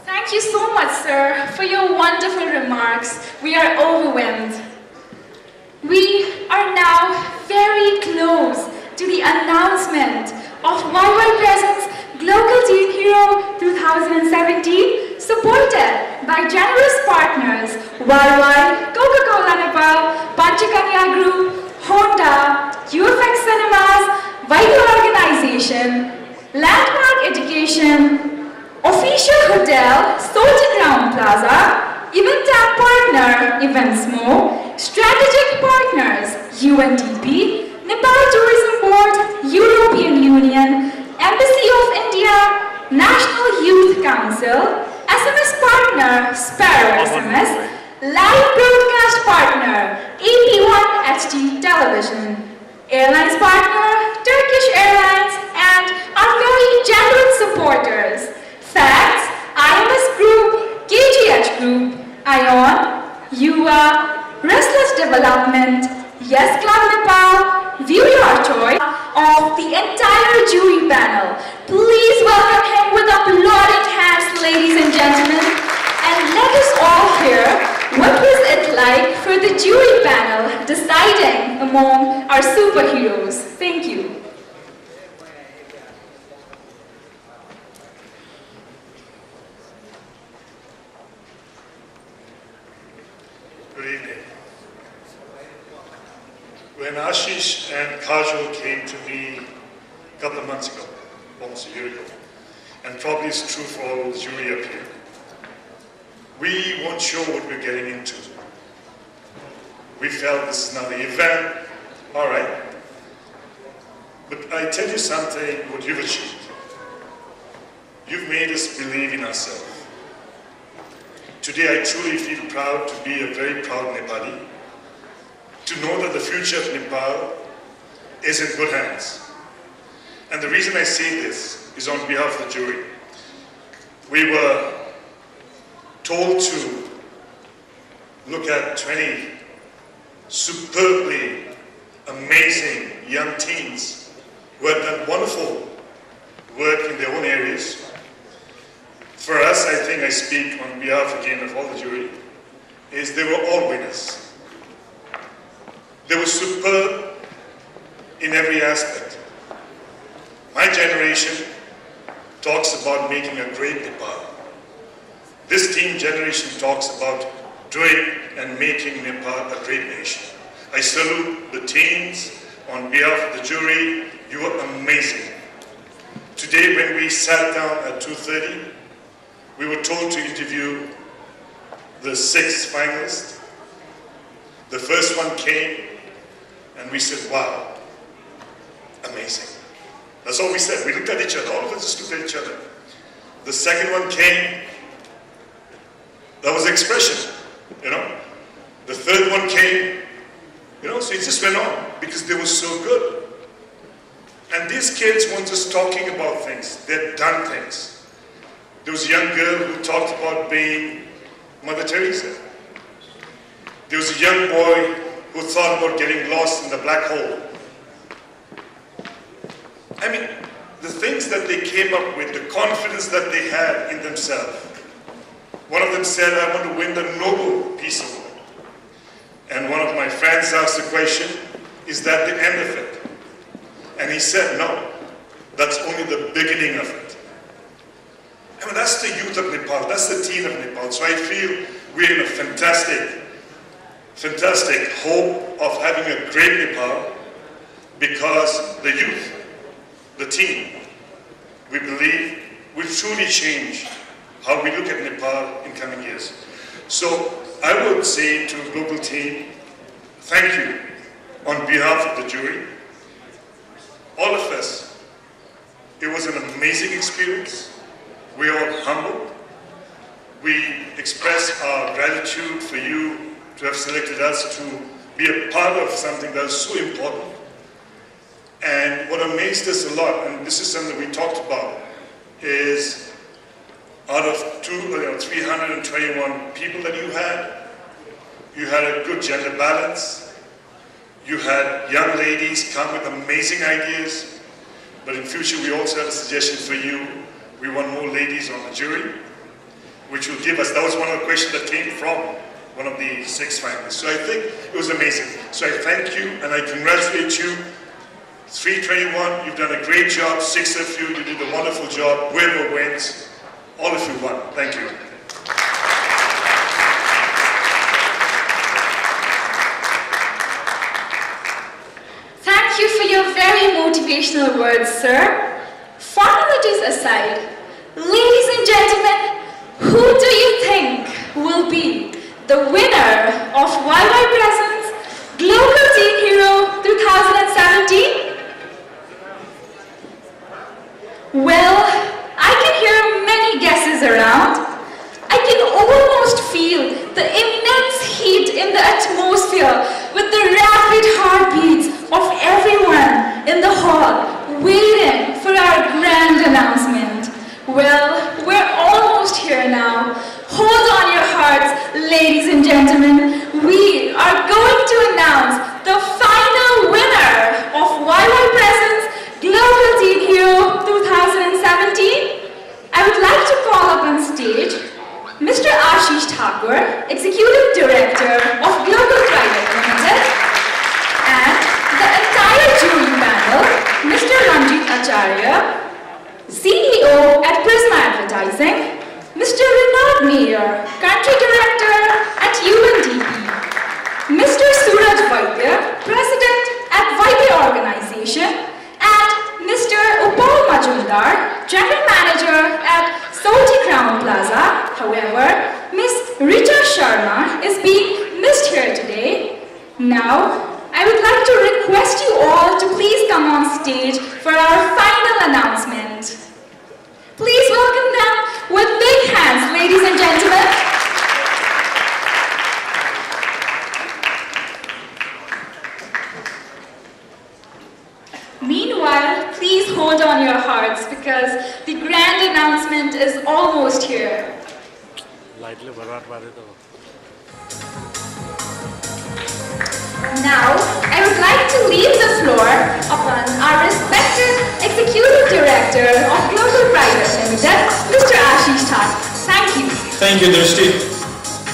Thank you so much, sir, for your wonderful remarks. We are overwhelmed. We are now very close to the announcement of YY Presents Glocal Teen Hero 2017, supported by generous partners YY, Coca-Cola Nepal, Panchakanya Group, Honda, UFX Cinemas, Vital Organization, Landmark Education, Official Hotel, Soti Crown Plaza, Event App Partner, Eventsmo, Strategic Partners, UNDP, Nepal Tourism Board, European Union, Embassy of India, National Youth Council, SMS Partner, Sparrow SMS, Live Broadcast Partner, AP1 HD Television, Airlines Partner, Turkish Airlines, and our very generous development, Yes Club Nepal, view your choice of the entire jury panel. Please welcome him with applauding hands, ladies and gentlemen, and let us all hear what was it like for the jury panel deciding among our superheroes. Thank you. Good evening. When Ashish and Kajol came to me a couple of months ago, almost a year ago, and probably it's true for all the jury up here, we weren't sure what we were getting into. We felt this is another event, all right. But I tell you something, what you've achieved. You've made us believe in ourselves. Today I truly feel proud to be a very proud Nepali, to know that the future of Nepal is in good hands. And the reason I say this is on behalf of the jury. We were told to look at 20 superbly amazing young teens who had done wonderful work in their own areas. For us, I think I speak on behalf again of all the jury, is they were all winners. They were superb in every aspect. My generation talks about making a great Nepal. This teen generation talks about doing and making Nepal a great nation. I salute the teens on behalf of the jury. You were amazing. Today when we sat down at 2:30, we were told to interview the 6 finalists. The first one came and we said, wow, amazing. That's all we said. We looked at each other, all of us just looked at each other. The second one came, that was expression, you know. The third one came, you know, so it just went on because they were so good. And these kids weren't just talking about things, they'd done things. There was a young girl who talked about being Mother Teresa. There was a young boy who thought about getting lost in the black hole. I mean, the things that they came up with, the confidence that they had in themselves. One of them said, I want to win the Nobel Peace Award. And one of my friends asked the question, is that the end of it? And he said, no, that's only the beginning of it. I mean, that's the youth of Nepal, that's the teen of Nepal. So I feel we're in a fantastic hope of having a great Nepal because the youth, the teen, we believe will truly change how we look at Nepal in coming years. So I would say to Glocal Teen, thank you on behalf of the jury. All of us, it was an amazing experience. We are all humbled. We express our gratitude for you to have selected us to be a part of something that is so important. And what amazed us a lot, and this is something we talked about, is out of 321 people that you had a good gender balance. You had young ladies come with amazing ideas, but in future we also have a suggestion for you. We want more ladies on the jury, which will give us, that was one of the questions that came from one of the 6 finalists. So I think it was amazing. So I thank you and I congratulate you. 321, you've done a great job. 6 of you, you did a wonderful job. Whoever wins, all of you won. Thank you. Thank you for your very motivational words, sir. Formalities aside, ladies and gentlemen, who do you think will be the winner of YY Presents Glocal Teen Hero 2017? Well, I can hear many guesses around. I can almost feel the immense heat in the atmosphere with the rapid heartbeats of everyone in the hall waiting for our grand announcement. Well, we're almost here now. Hold on your hearts, ladies and gentlemen. We are going to CEO at Prisma Advertising, Mr. Renaud Mayer, Country Director at UNDP, Mr. Suraj Vaidya, President at Vaidya Organization, and Mr. Upal Majumdar, General Manager at Salty Crown Plaza. However, Ms. Richa Sharma is being missed here today. Now, I would like to request you all to please come on stage for our final announcement. Please welcome them with big hands, ladies and gentlemen. Meanwhile, please hold on your hearts because the grand announcement is almost here. Now, I would like to leave the floor upon our respected Executive Director of Glocal Private Limited, Mr. Ashish Thakur. Thank you. Thank you, Drishti.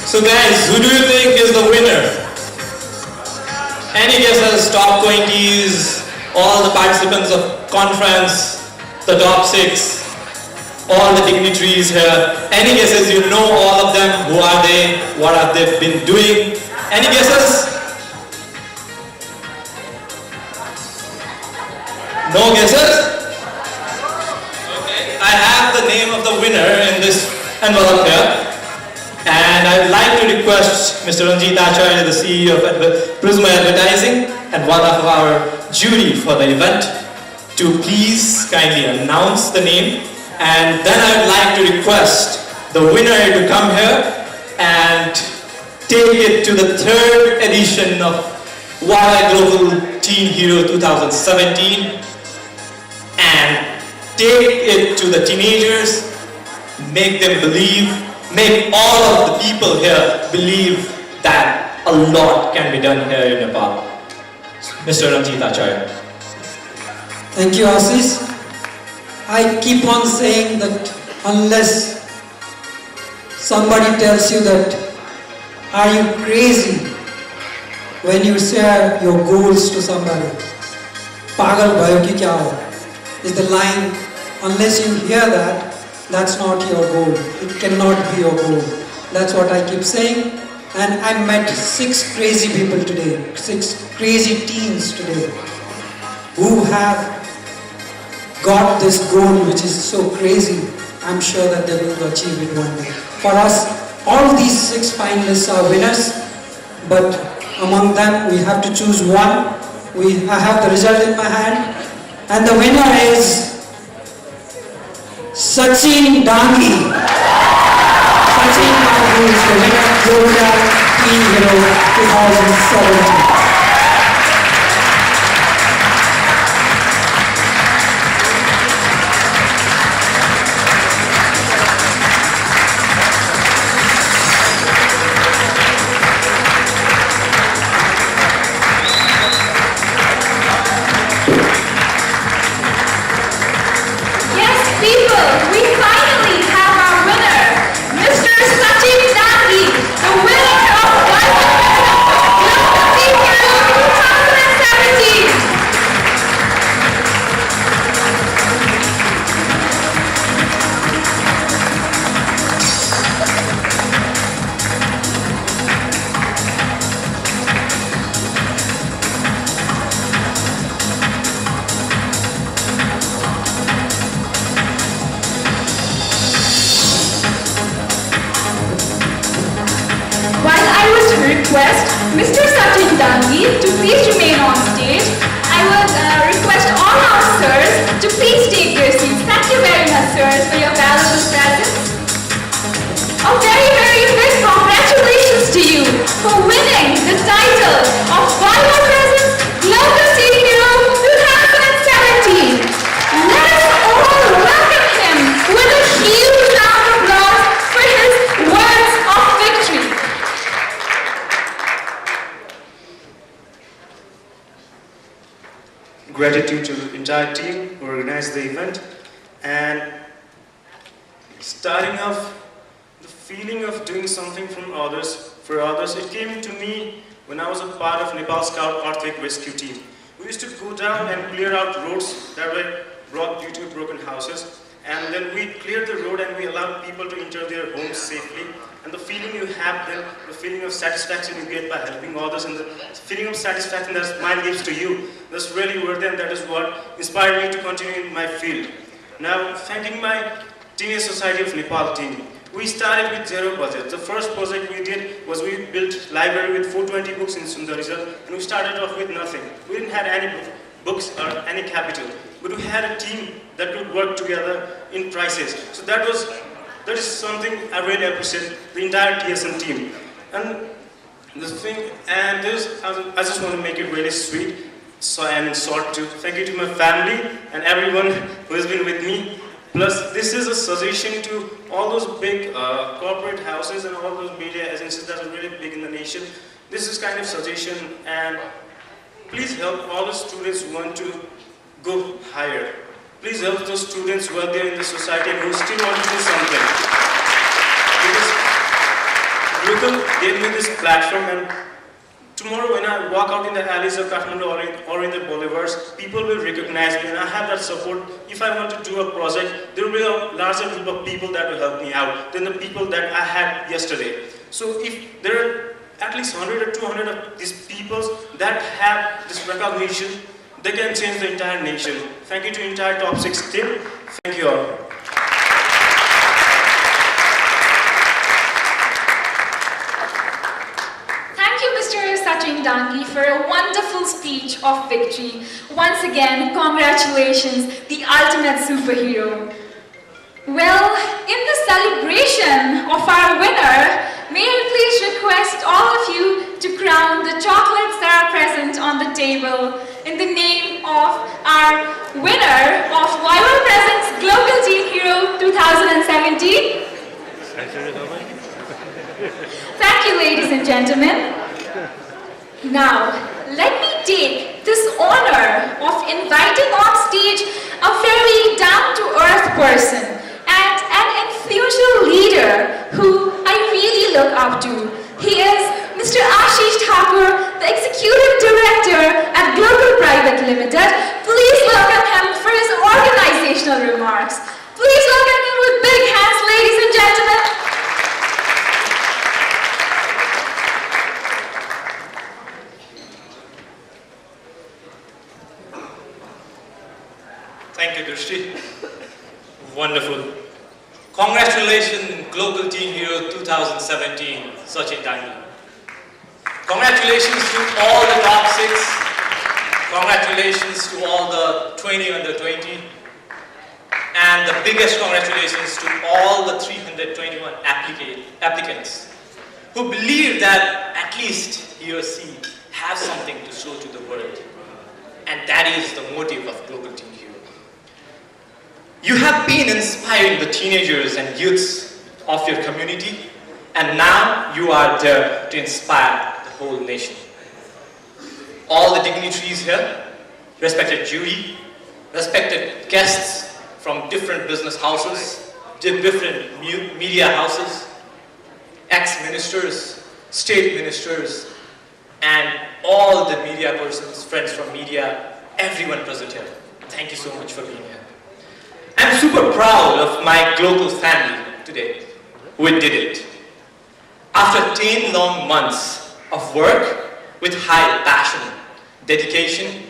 So guys, who do you think is the winner? Any guesses? Top 20s, all the participants of conference, the top 6, all the dignitaries here. Any guesses? You know all of them. Who are they? What have they been doing? Any guesses? No guesses? Okay. I have the name of the winner in this envelope here. And I would like to request Mr. Ranjit Acharya, the CEO of Prisma Advertising and one of our jury for the event, to please kindly announce the name. And then I would like to request the winner to come here and take it to the 3rd edition of Glocal Teen Hero 2017 and take it to the teenagers, make them believe, make all of the people here believe that a lot can be done here in Nepal. Mr. Ranjit Acharya. Thank you, Ashish. I keep on saying that unless somebody tells you that, are you crazy when you share your goals to somebody? Pagal bhayo ki kya ho? Is the line, unless you hear that, that's not your goal. It cannot be your goal. That's what I keep saying. And I met 6 crazy people today, 6 crazy teens today, who have got this goal which is so crazy. I'm sure that they're going to achieve it one day. For us, all these 6 finalists are winners, but among them we have to choose one. I have the result in my hand, and the winner is Sachin Dangi. Sachin Dangi is the winner of Glocal Teen Hero 2017. Request Mr. Sachin Dangi to please remain on stage. I would request all our sirs to please take their seats. Thank you very much, sirs, for your valuable presence. A very, very big congratulations to you for winning the title of Vice President Glocal Teen Hero 2017. Let us all welcome him with a huge round of applause for his words of victory. Gratitude to the entire team who organized the event, and starting off, the feeling of doing something for others, it came to me when I was a part of Nepal Scout Earthquake Rescue Team. We used to go down and clear out roads that were blocked due to broken houses, and then we cleared the road and we allowed people to enter their homes safely. And the feeling you have then, the feeling of satisfaction you get by helping others, and the feeling of satisfaction that smile gives to you, that's really worth it, and that is what inspired me to continue in my field. Now, thanking my Teenage Society of Nepal team. We started with zero budget. The first project we did was we built library with 420 books in Sundarisar, and we started off with nothing. We didn't have any books or any capital, but we had a team that could work together in crisis. So that is something I really appreciate, the entire TSN team. And the thing, and this, I just want to make it really sweet, so and short too. Thank you to my family and everyone who has been with me. Plus, this is a suggestion to all those big corporate houses and all those media agencies that are really big in the nation. This is kind of suggestion, and please help all the students who want to go higher. Please help those students who are there in the society and who still want to do something. Because Glocal gave me this platform, and tomorrow when I walk out in the alleys of Kathmandu or in the boulevards, people will recognize me, and I have that support. If I want to do a project, there will be a larger group of people that will help me out than the people that I had yesterday. So if there are at least 100 or 200 of these people that have this recognition, they can change the entire nation. Thank you to the entire top 6 team. Thank you all. Thank you, Mr. Sachin Dangi, for a wonderful speech of victory. Once again, congratulations, the ultimate superhero. Well, in the celebration of our winner, may I please request all of you to crown the chocolates that are present on the table in the name of our winner of YY Presents Glocal Teen Hero 2017. Thank you, ladies and gentlemen. Now, let me take this honor of inviting on stage a very down-to-earth person and an influential leader who I really look up to. He is Mr. Ashish Thakur, the Executive Director at Glocal Private Limited. Please welcome him for his organizational remarks. Please welcome him with big hands, ladies and gentlemen. Thank you, Drishti. Wonderful. Congratulations, Glocal Teen Hero 2017, Sachin Dangi. Congratulations to all the top 6. Congratulations to all the 20 under 20. And the biggest congratulations to all the 321 applicants who believe that at least he or she has something to show to the world. And that is the motive of Glocal Teen Hero. You have been inspiring the teenagers and youths of your community, and now you are there to inspire the whole nation. All the dignitaries here, respected jury, respected guests from different business houses, different media houses, ex-ministers, state ministers, and all the media persons, friends from media, everyone present here. Thank you so much for being here. I'm super proud of my global family today. We did it. After 10 long months of work with high passion, dedication,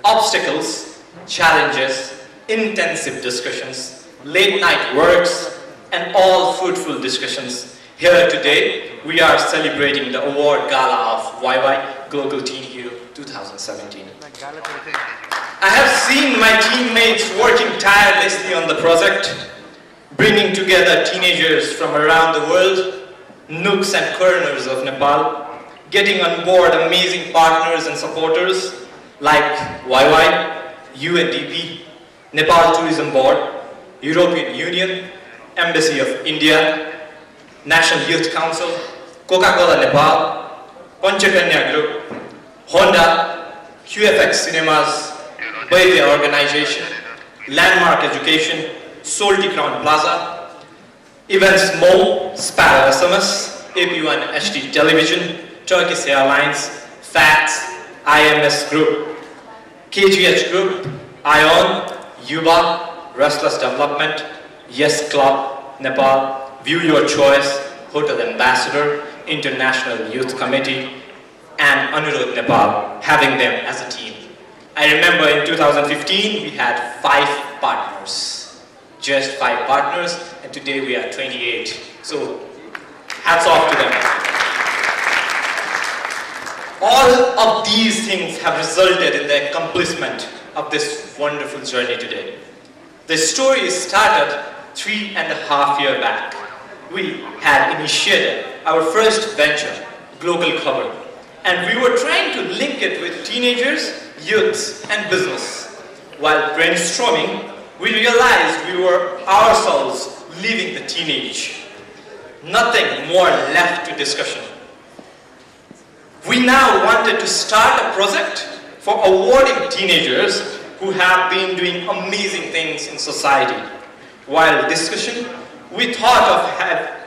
obstacles, challenges, intensive discussions, late night works, and all fruitful discussions, here today we are celebrating the award gala of YY Glocal Teen Hero 2017. I have seen my teammates working tirelessly on the project, bringing together teenagers from around the world, nooks and corners of Nepal, getting on board amazing partners and supporters like YY, UNDP, Nepal Tourism Board, European Union, Embassy of India, National Youth Council, Coca-Cola Nepal, Panchakanya Group, Honda, QFX Cinemas, Baidya Organization, Landmark Education, Solti Crown Plaza, Events Mall, Sparrow SMS, AP1 HD Television, Turkish Airlines, FACTS, IMS Group, KGH Group, ION, Yuba, Restless Development, Yes Club, Nepal, View Your Choice, Hotel Ambassador, International Youth Committee, and Anirudh Nepal, having them as a team. I remember in 2015, we had 5 partners. Just 5 partners, and today we are 28. So, hats off to them. All of these things have resulted in the accomplishment of this wonderful journey today. The story started 3.5 years back. We had initiated our first venture, Glocal Khabar, and we were trying to link it with teenagers, youths, and business. While brainstorming, we realized we were ourselves leaving the teenage. Nothing more left to discussion. We now wanted to start a project for awarding teenagers who have been doing amazing things in society. While discussion, we thought of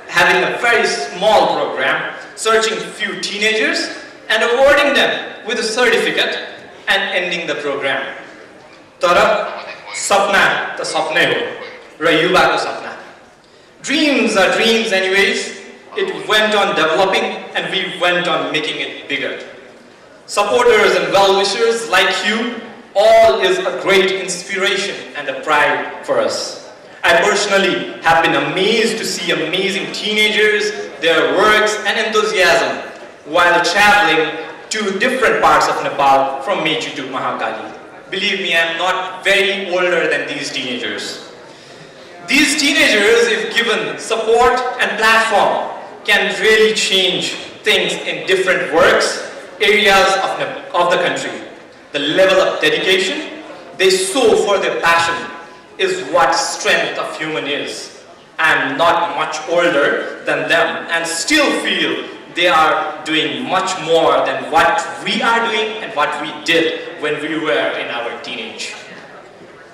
having a very small program, searching few teenagers and awarding them with a certificate and ending the program. Tara, sapna ta sapne ho, ra yuva ko sapna. Dreams are dreams anyways. It went on developing and we went on making it bigger. Supporters and well-wishers like you, all is a great inspiration and a pride for us. I personally have been amazed to see amazing teenagers, their works and enthusiasm while traveling to different parts of Nepal from Mechu to Mahakali. Believe me, I am not very older than these teenagers. These teenagers, if given support and platform, can really change things in different works, areas of the country. The level of dedication they show for their passion is what strength of human is. I am not much older than them and still feel they are doing much more than what we are doing and what we did when we were in our teenage.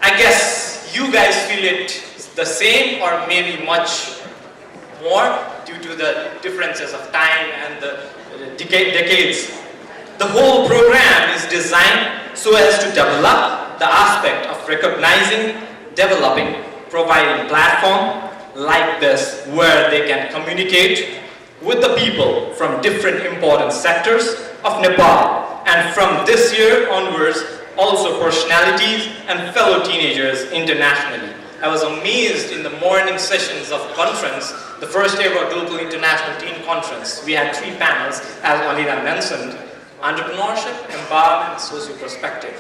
I guess you guys feel it the same or maybe much more due to the differences of time and the decades. The whole program is designed so as to develop the aspect of recognizing, developing, providing platform like this where they can communicate with the people from different important sectors of Nepal, and from this year onwards also personalities and fellow teenagers internationally. I was amazed in the morning sessions of conference, the first ever Global International Teen Conference. We had 3 panels, as Alina mentioned, entrepreneurship, empowerment, social perspective.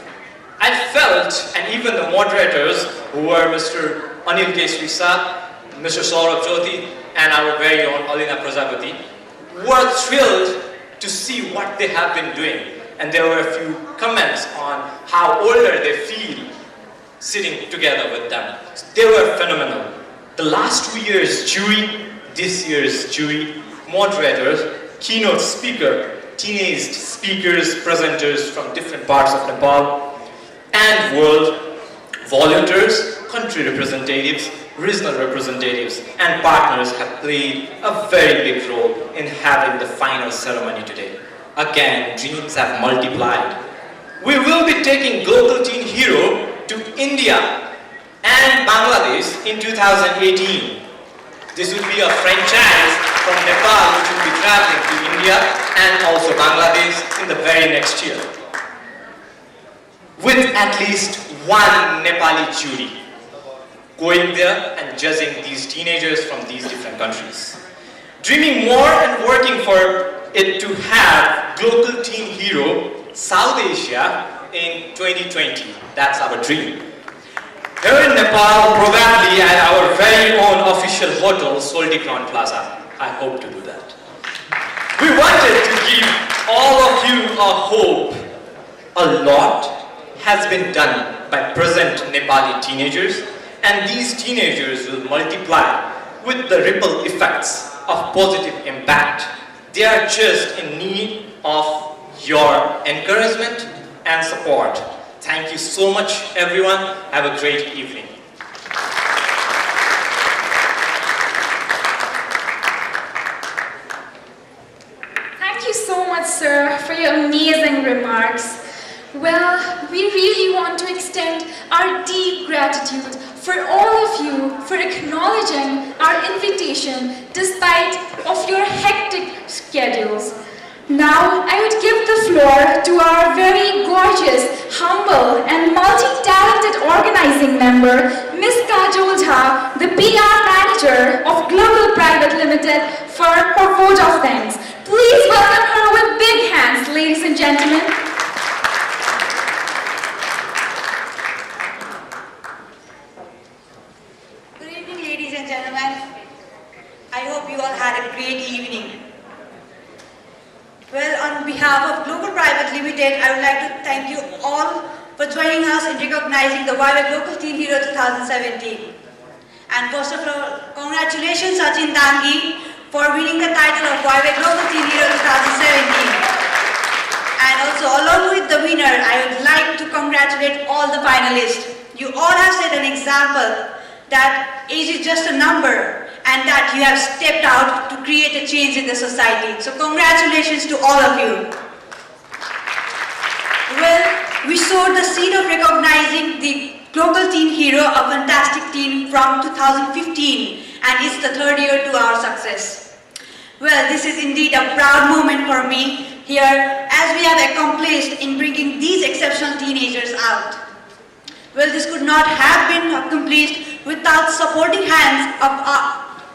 I felt, and even the moderators who were Mr. Anil Kesrisa, Mr. Saurabh Jyoti, and our very own Alina Prajapati, were thrilled to see what they have been doing. And there were a few comments on how older they feel sitting together with them. They were phenomenal. The last 2 years jury, this year's jury, moderators, keynote speaker, teenage speakers, presenters from different parts of Nepal and world, volunteers, country representatives, regional representatives and partners have played a very big role in having the final ceremony today. Again, dreams have multiplied. We will be taking Glocal Teen Hero to India and Bangladesh in 2018. This will be a franchise from Nepal which will be traveling to India and also Bangladesh in the very next year, with at least one Nepali jury going there and judging these teenagers from these different countries. Dreaming more and working for it to have Glocal Teen Hero South Asia in 2020. That's our dream. Here in Nepal, probably at our very own official hotel, Soldikron Plaza. I hope to do that. We wanted to give all of you a hope. A lot has been done by present Nepali teenagers, and these teenagers will multiply with the ripple effects of positive impact. They are just in need of your encouragement and support. Thank you so much, everyone. Have a great evening. Thank you so much, sir, for your amazing remarks. Well, we really want to extend our deep gratitude for all of you for acknowledging our invitation despite of your hectic schedules. Now, I would give the floor to our very gorgeous, humble, and multi-talented organizing member, Ms. Kajol Jha, the PR Manager of Glocal Private Limited, for her vote of thanks. Please welcome her with big hands, ladies and gentlemen. Good evening, ladies and gentlemen. I hope you all had a great evening. Well, on behalf of Glocal Private Limited, I would like to thank you all for joining us in recognizing the Glocal Teen Hero 2017. And first of all, congratulations Sachin Dangi for winning the title of Glocal Teen Hero 2017. And also, along with the winner, I would like to congratulate all the finalists. You all have set an example that age is just a number, and that you have stepped out to create a change in the society. So congratulations to all of you. Well, we sowed the seed of recognizing the Glocal Teen Hero, a fantastic teen from 2015, and it's the third year to our success. Well, this is indeed a proud moment for me here, as we have accomplished in bringing these exceptional teenagers out. Well, this could not have been accomplished without supporting hands of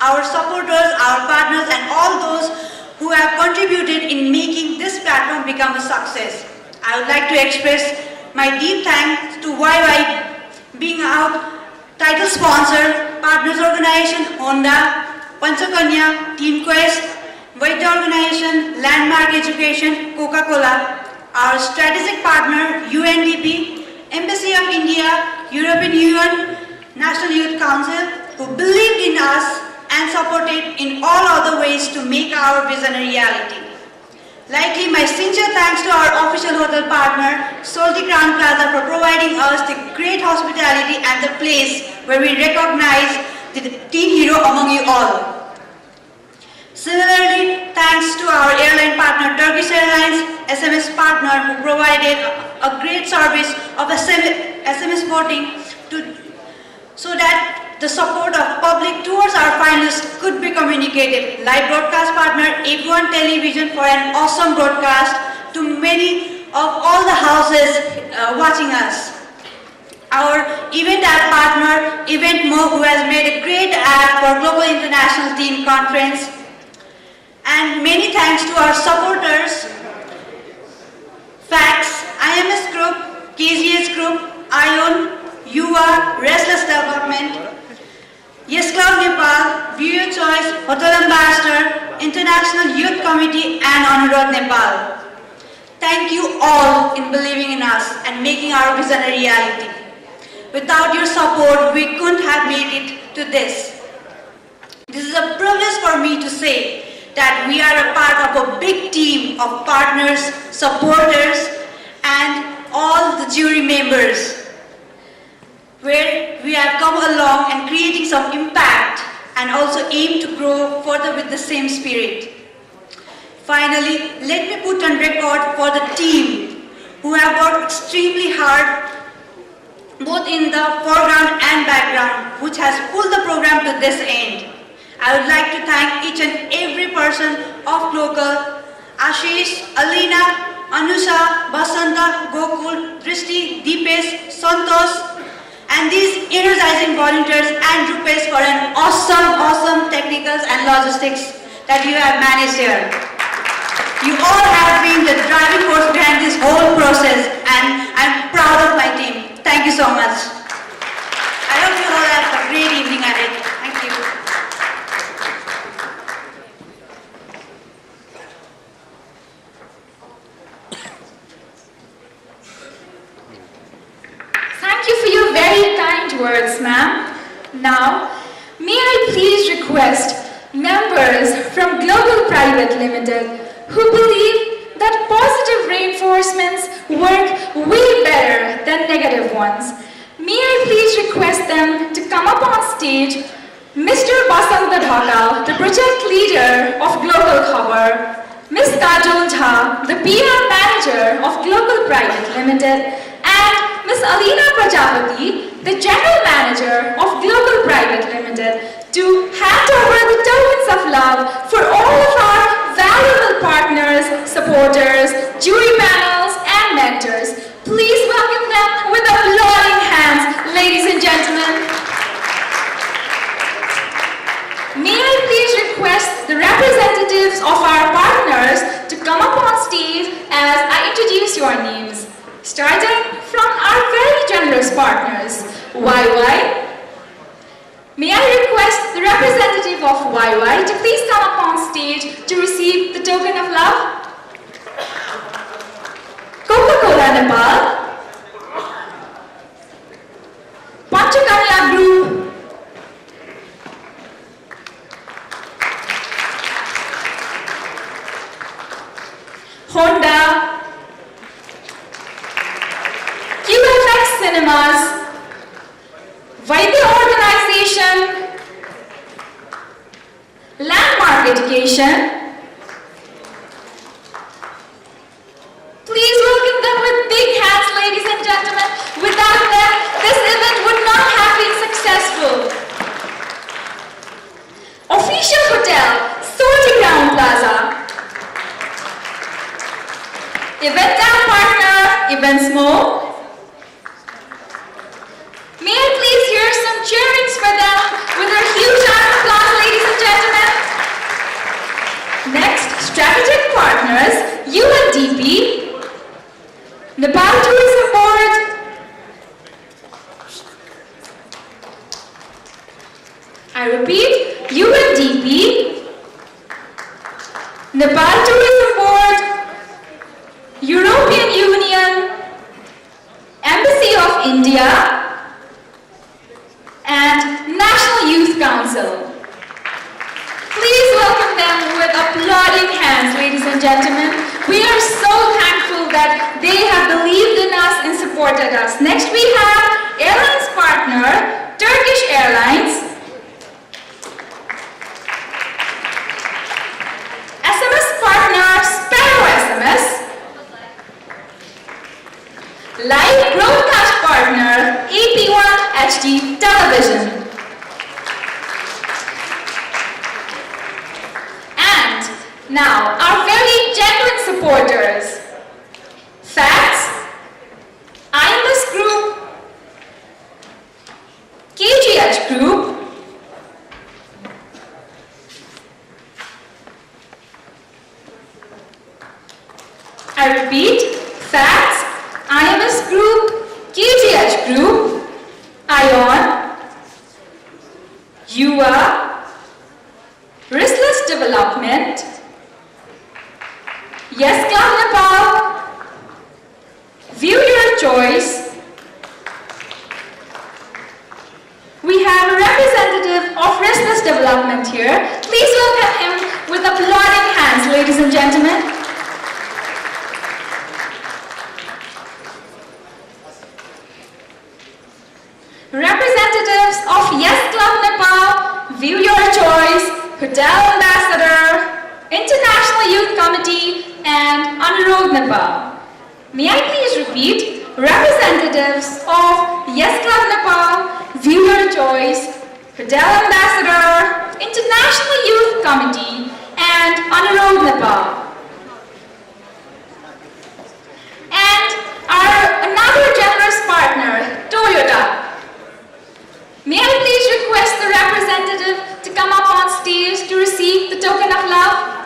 our supporters, our partners, and all those who have contributed in making this platform become a success. I would like to express my deep thanks to YY being our title sponsor, partners organization, Honda, Panchakanya, Team Quest, Vaidya organization, Landmark Education, Coca-Cola, our strategic partner, UNDP, Embassy of India, European Union, National Youth Council, who believed in us and supported in all other ways to make our vision a reality. Likely, my sincere thanks to our official hotel partner, Solti Crown Plaza, for providing us the great hospitality and the place where we recognize the teen hero among you all. Thanks to our airline partner Turkish Airlines, SMS partner who provided a great service of SMS voting so that the support of public towards our finalists could be communicated. Live broadcast partner A1 Television for an awesome broadcast to many of all the houses watching us. Our event ad partner Eventmo, who has made a great ad for Global International Teen Conference. And many thanks to our supporters, FAX, IMS Group, KGS Group, ION, Yuva, Restless Development, Yes Club Nepal, View Your Choice, Hotel Ambassador, International Youth Committee, and Anurad Nepal. Thank you all in believing in us and making our vision a reality. Without your support, we couldn't have made it to this. This is a privilege for me to say that we are a part of a big team of partners, supporters, and all the jury members, where we have come along and creating some impact and also aim to grow further with the same spirit. Finally, let me put on record for the team who have worked extremely hard both in the foreground and background, which has pulled the program to this end. I would like to thank each and every person of Glocal, Ashish, Alina, Anusha, Basanta, Gokul, Drishti, Deepesh, Santosh, and these energizing volunteers and Rupesh for an awesome technicals and logistics that you have managed here. You all have been the driving force behind this whole process, and I'm proud of my team. Thank you so much. I hope you all have a great evening ahead. Thank you. Thank you for your very kind words, ma'am. Now, may I please request members from Glocal Private Limited who believe that positive reinforcements work way better than negative ones. May I please request them to come up on stage, Mr. Basanta Dhakal, the project leader of Glocal Khabar, Ms. Kajol Jha, the PR manager of Glocal Private Limited, and Ms. Alina Prajapati, the General Manager of Global Private Limited, to hand over the tokens of love for all of our valuable partners, supporters, jury panels, and mentors. Please welcome them with applauding hands, ladies and gentlemen. May I please request the representatives of our partners to come up on stage as I introduce your names, starting from our very generous partners, YY. May I request the representative of YY to please come up on stage to receive the token of love? Coca-Cola Nepal, Panchakanya Group, Honda, QFX Cinemas, Vaidya Organization, Landmark Education. Please welcome them with big hands, ladies and gentlemen. Without them, this event would not have been successful. Official Hotel, Soti Ground Plaza. Event partner, Eventsmo. May I please hear some cheerings for them with a huge round of applause, ladies and gentlemen. Next, strategic partners, UNDP, Nepal Tourism Board, I repeat, UNDP, Nepal Tourism Board, European Union, Embassy of India, and National Youth Council. Please welcome them with applauding hands, ladies and gentlemen. We are so thankful that they have believed in us and supported us. Next we have airlines partner, Turkish Airlines, SMS partner, Sparrow SMS, live broadcast partner, AP1 HD Television. And now, our very genuine supporters, Facts, IMS Group, KGH Group, I repeat, Facts, IMS Group, KGH Group, ION, UA, Riskless Development, Yes Club Nepal, View Your Choice. We have a representative of Riskless Development here. Please welcome him with applauding hands, ladies and gentlemen. Representatives of Yes Club Nepal, View Your Choice, Hotel Ambassador, International Youth Committee, and Anurog Nepal. May I please repeat? Representatives of Yes Club Nepal, View Your Choice, Hotel Ambassador, International Youth Committee, and Anurog Nepal. And our another generous partner, Toyota. May I please request the representative to come up on stage to receive the token of love?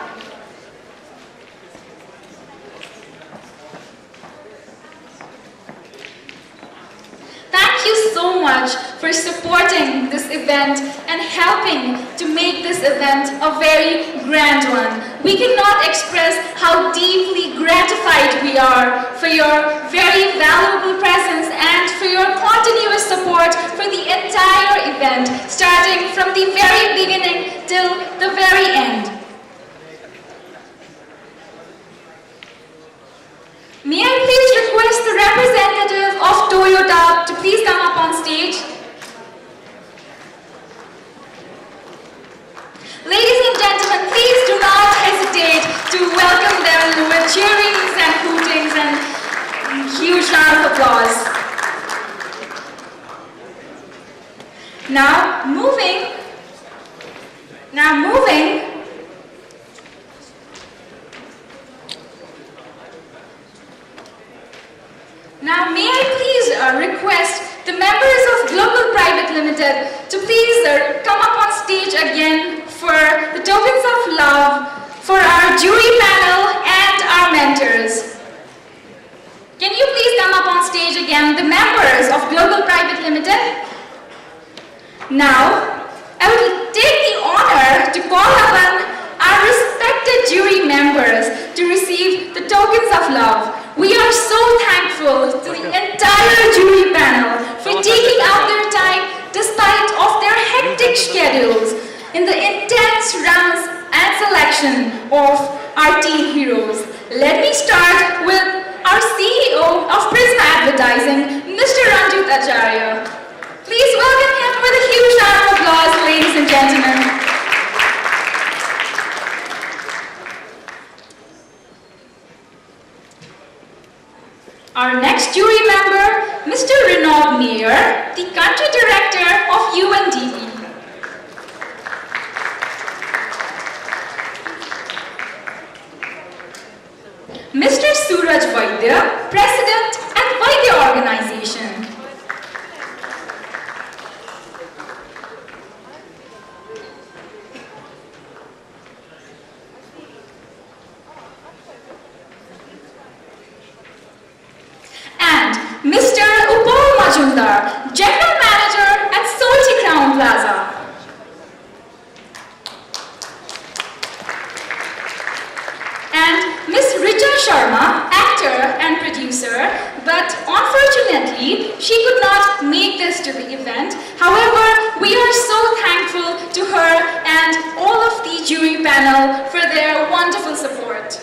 Thank you so much for supporting this event and helping to make this event a very grand one. We cannot express how deeply gratified we are for your very valuable presence and for your continuous support for the entire event, starting from the very beginning till the very end. May I please request the representative of Toyota to please come up on stage? Ladies and gentlemen, please do not hesitate to welcome them with cheerings and hootings and huge round of applause. Now moving. Now may I please request the members of Glocal Private Limited to please come up on stage again for the tokens of love for our jury panel and our mentors. Can you please come up on stage again, the members of Glocal Private Limited? Now, I would take the honor to call upon our respected jury members to receive the tokens of love. We are so thankful to the entire jury panel for taking out their time despite of their hectic schedules in the intense rounds and selection of our teen heroes. Let me start with our CEO of Prisma Advertising, Mr. Ranjit Acharya. Please welcome him with a huge round of applause, ladies and gentlemen. Our next jury member, Mr. Renaud Mayer, the Country Director of UNDP. Mr. Suraj Vaidya, President at Vaidya Organization. And Mr. Upal Majumdar, General Manager at Salty Crown Plaza. And Ms. Richa Sharma, actor and producer, but unfortunately, she could not make this to the event. However, we are so thankful to her and all of the jury panel for their wonderful support.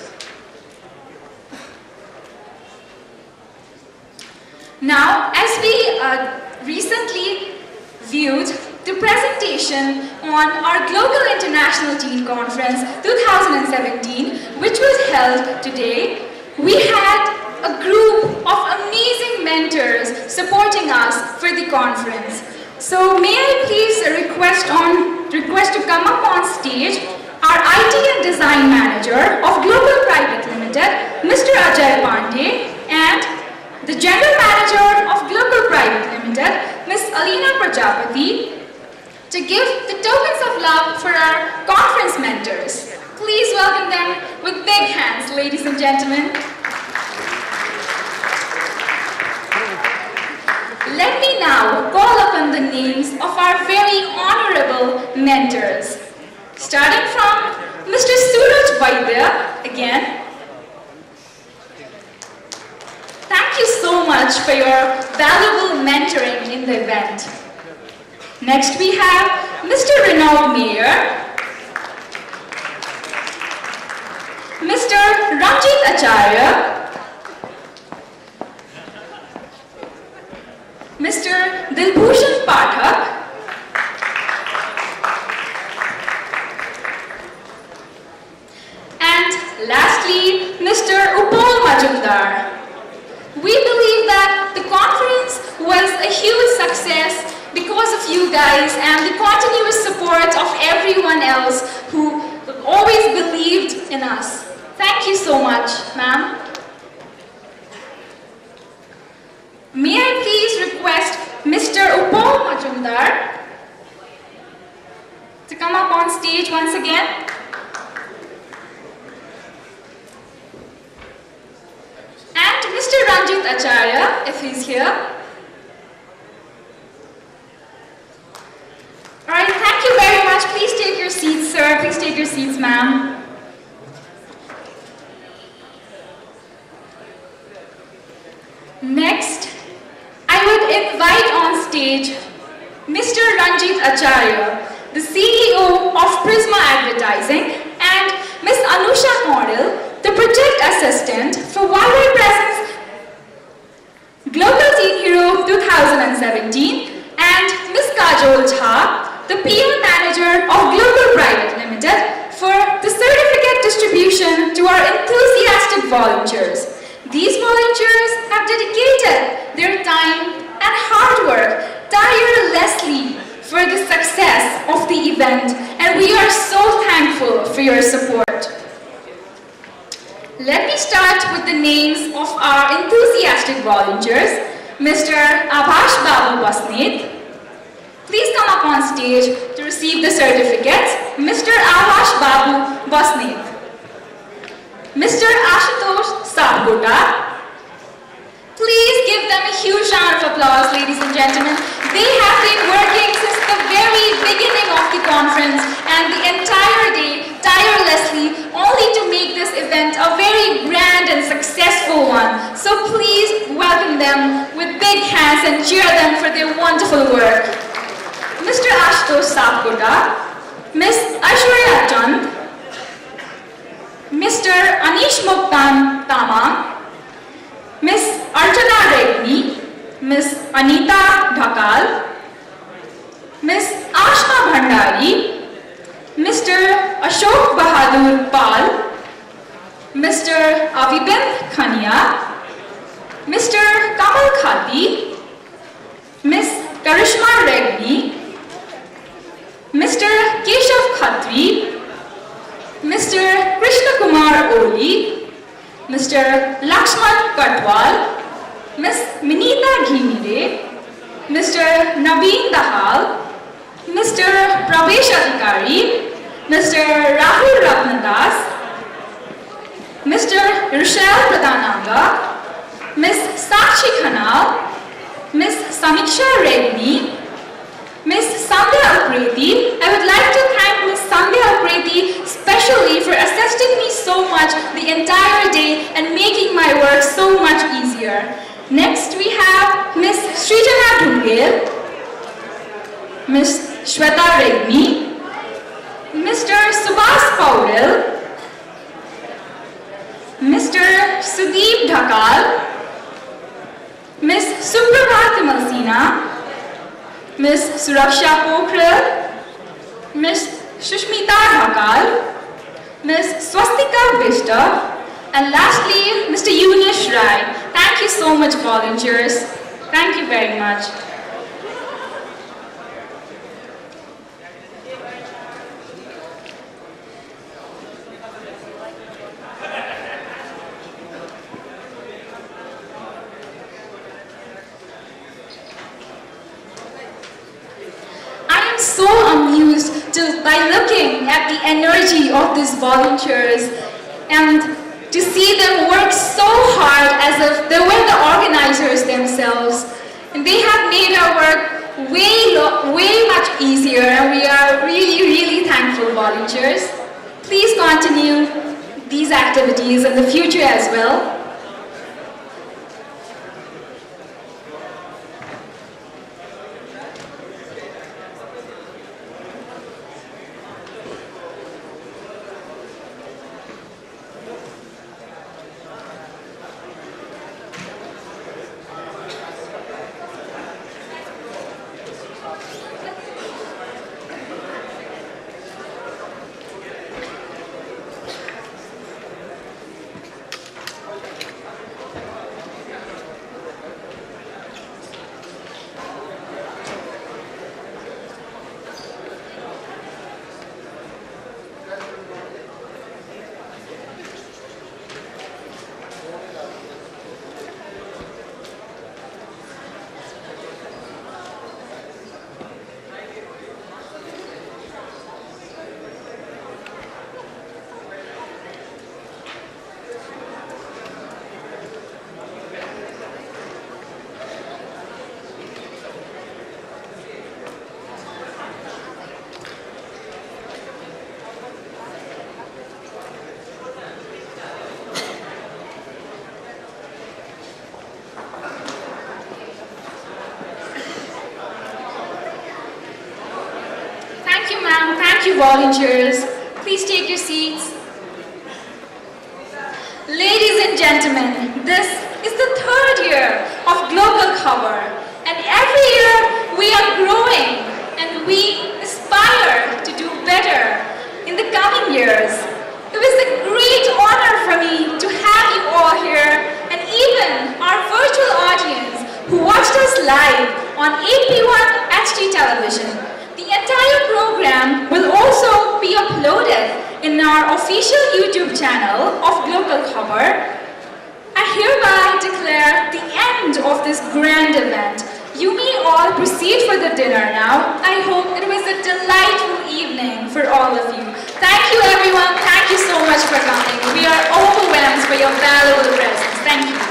Now, as we recently viewed the presentation on our Global International Teen Conference 2017, which was held today, we had a group of amazing mentors supporting us for the conference. So may I please request to come up on stage our IT and Design Manager of Global Private Limited, Mr. Ajay Pandey, and the General Manager of Glocal Private Limited, Ms. Alina Prajapati, to give the tokens of love for our conference mentors. Please welcome them with big hands, ladies and gentlemen. Let me now call upon the names of our very honorable mentors. Starting from Mr. Suraj Vaidya, again. Thank you so much for your valuable mentoring in the event. Next we have Mr. Renaud Mayer, Mr. Ranjit Acharya, Mr. Dilbhushan Pathak, and lastly, Mr. Upal Majumdar. We believe that the conference was a huge success because of you guys and the continuous support of everyone else who always believed in us. Thank you so much, ma'am. May I please request Mr. Upal Majumdar to come up on stage once again? And Mr. Ranjit Acharya, if he's here. Alright, thank you very much. Please take your seats, sir. Please take your seats, ma'am. Next, I would invite on stage Mr. Ranjit Acharya, the CEO of Prisma Advertising, and Ms. Anusha Model, the Project Assistant for Worldwide Presence Glocal Teen Hero 2017, and Ms. Kajol Jha, the PR Manager of Glocal Private Limited, for the certificate distribution to our enthusiastic volunteers. These volunteers have dedicated their time and hard work tirelessly for we are so thankful for your support. Let me start with the names of our enthusiastic volunteers. Mr. Abhash Babu Basnet, please come up on stage to receive the certificates. Mr. Abhash Babu Basnet. Mr. Ashutosh Sabgota. Please give them a huge round of applause, ladies and gentlemen. They have been working since the very beginning of the conference and the entire day, tirelessly, only to make this event a very grand and successful one. So please welcome them with big hands and cheer them for their wonderful work. Mr. Ashutosh Sabgota, Ms. Aishwarya Chand, Mr. Anish Muktan Tamang, Ms. Archana Regni, Ms. Anita Dhakal, Ms. Ashma Bhandari, Mr. Ashok Bahadur Pal, Mr. Avibend Khania, Mr. Kamal Khati, Ms. Karishma Regni, Mr. Keshav Khatri, Mr. Krishna Kumar Oli, Mr. Lakshman Katwal, Ms. Minita Ghimire, Mr. Naveen Dahal, Mr. Pravesh Adhikari, Mr. Rahul Ratnadas, Mr. Rochelle Pradhananga, Ms. Sakshi Khanal, Ms. Samiksha Regni, Ms. Sandhya Apreti. I would like to thank Ms. Sandhya Apreti especially for assisting me so much the entire day and making my work so much easier. Next we have Ms. Srijana Dhungel, Ms. Shweta Regni, Mr. Subhas Pauril, Mr. Sudeep Dhakal, Ms. Suprabhat Malsina, Ms. Suraksha Pokhrel, Ms. Shushmita Dhakal, Ms. Swastika Vishta, and lastly, Mr. Yunesh Rai. Thank you so much, volunteers. Thank you very much. So amused by looking at the energy of these volunteers and to see them work so hard as if they were the organizers themselves. And they have made our work way much easier, and we are really thankful, volunteers. Please continue these activities in the future as well. Thank you, volunteers. Please take your seats. Ladies and gentlemen, this is the third year of Glocal Khabar, and every year we are growing and we aspire to do better in the coming years. It was a great honor for me to have you all here, and even our virtual audience who watched us live on AP1 HD television. The entire program will also our official YouTube channel of Glocal Khabar. I hereby declare the end of this grand event. You may all proceed for the dinner now. I hope it was a delightful evening for all of you. Thank you everyone. Thank you so much for coming. We are overwhelmed for your valuable presence. Thank you.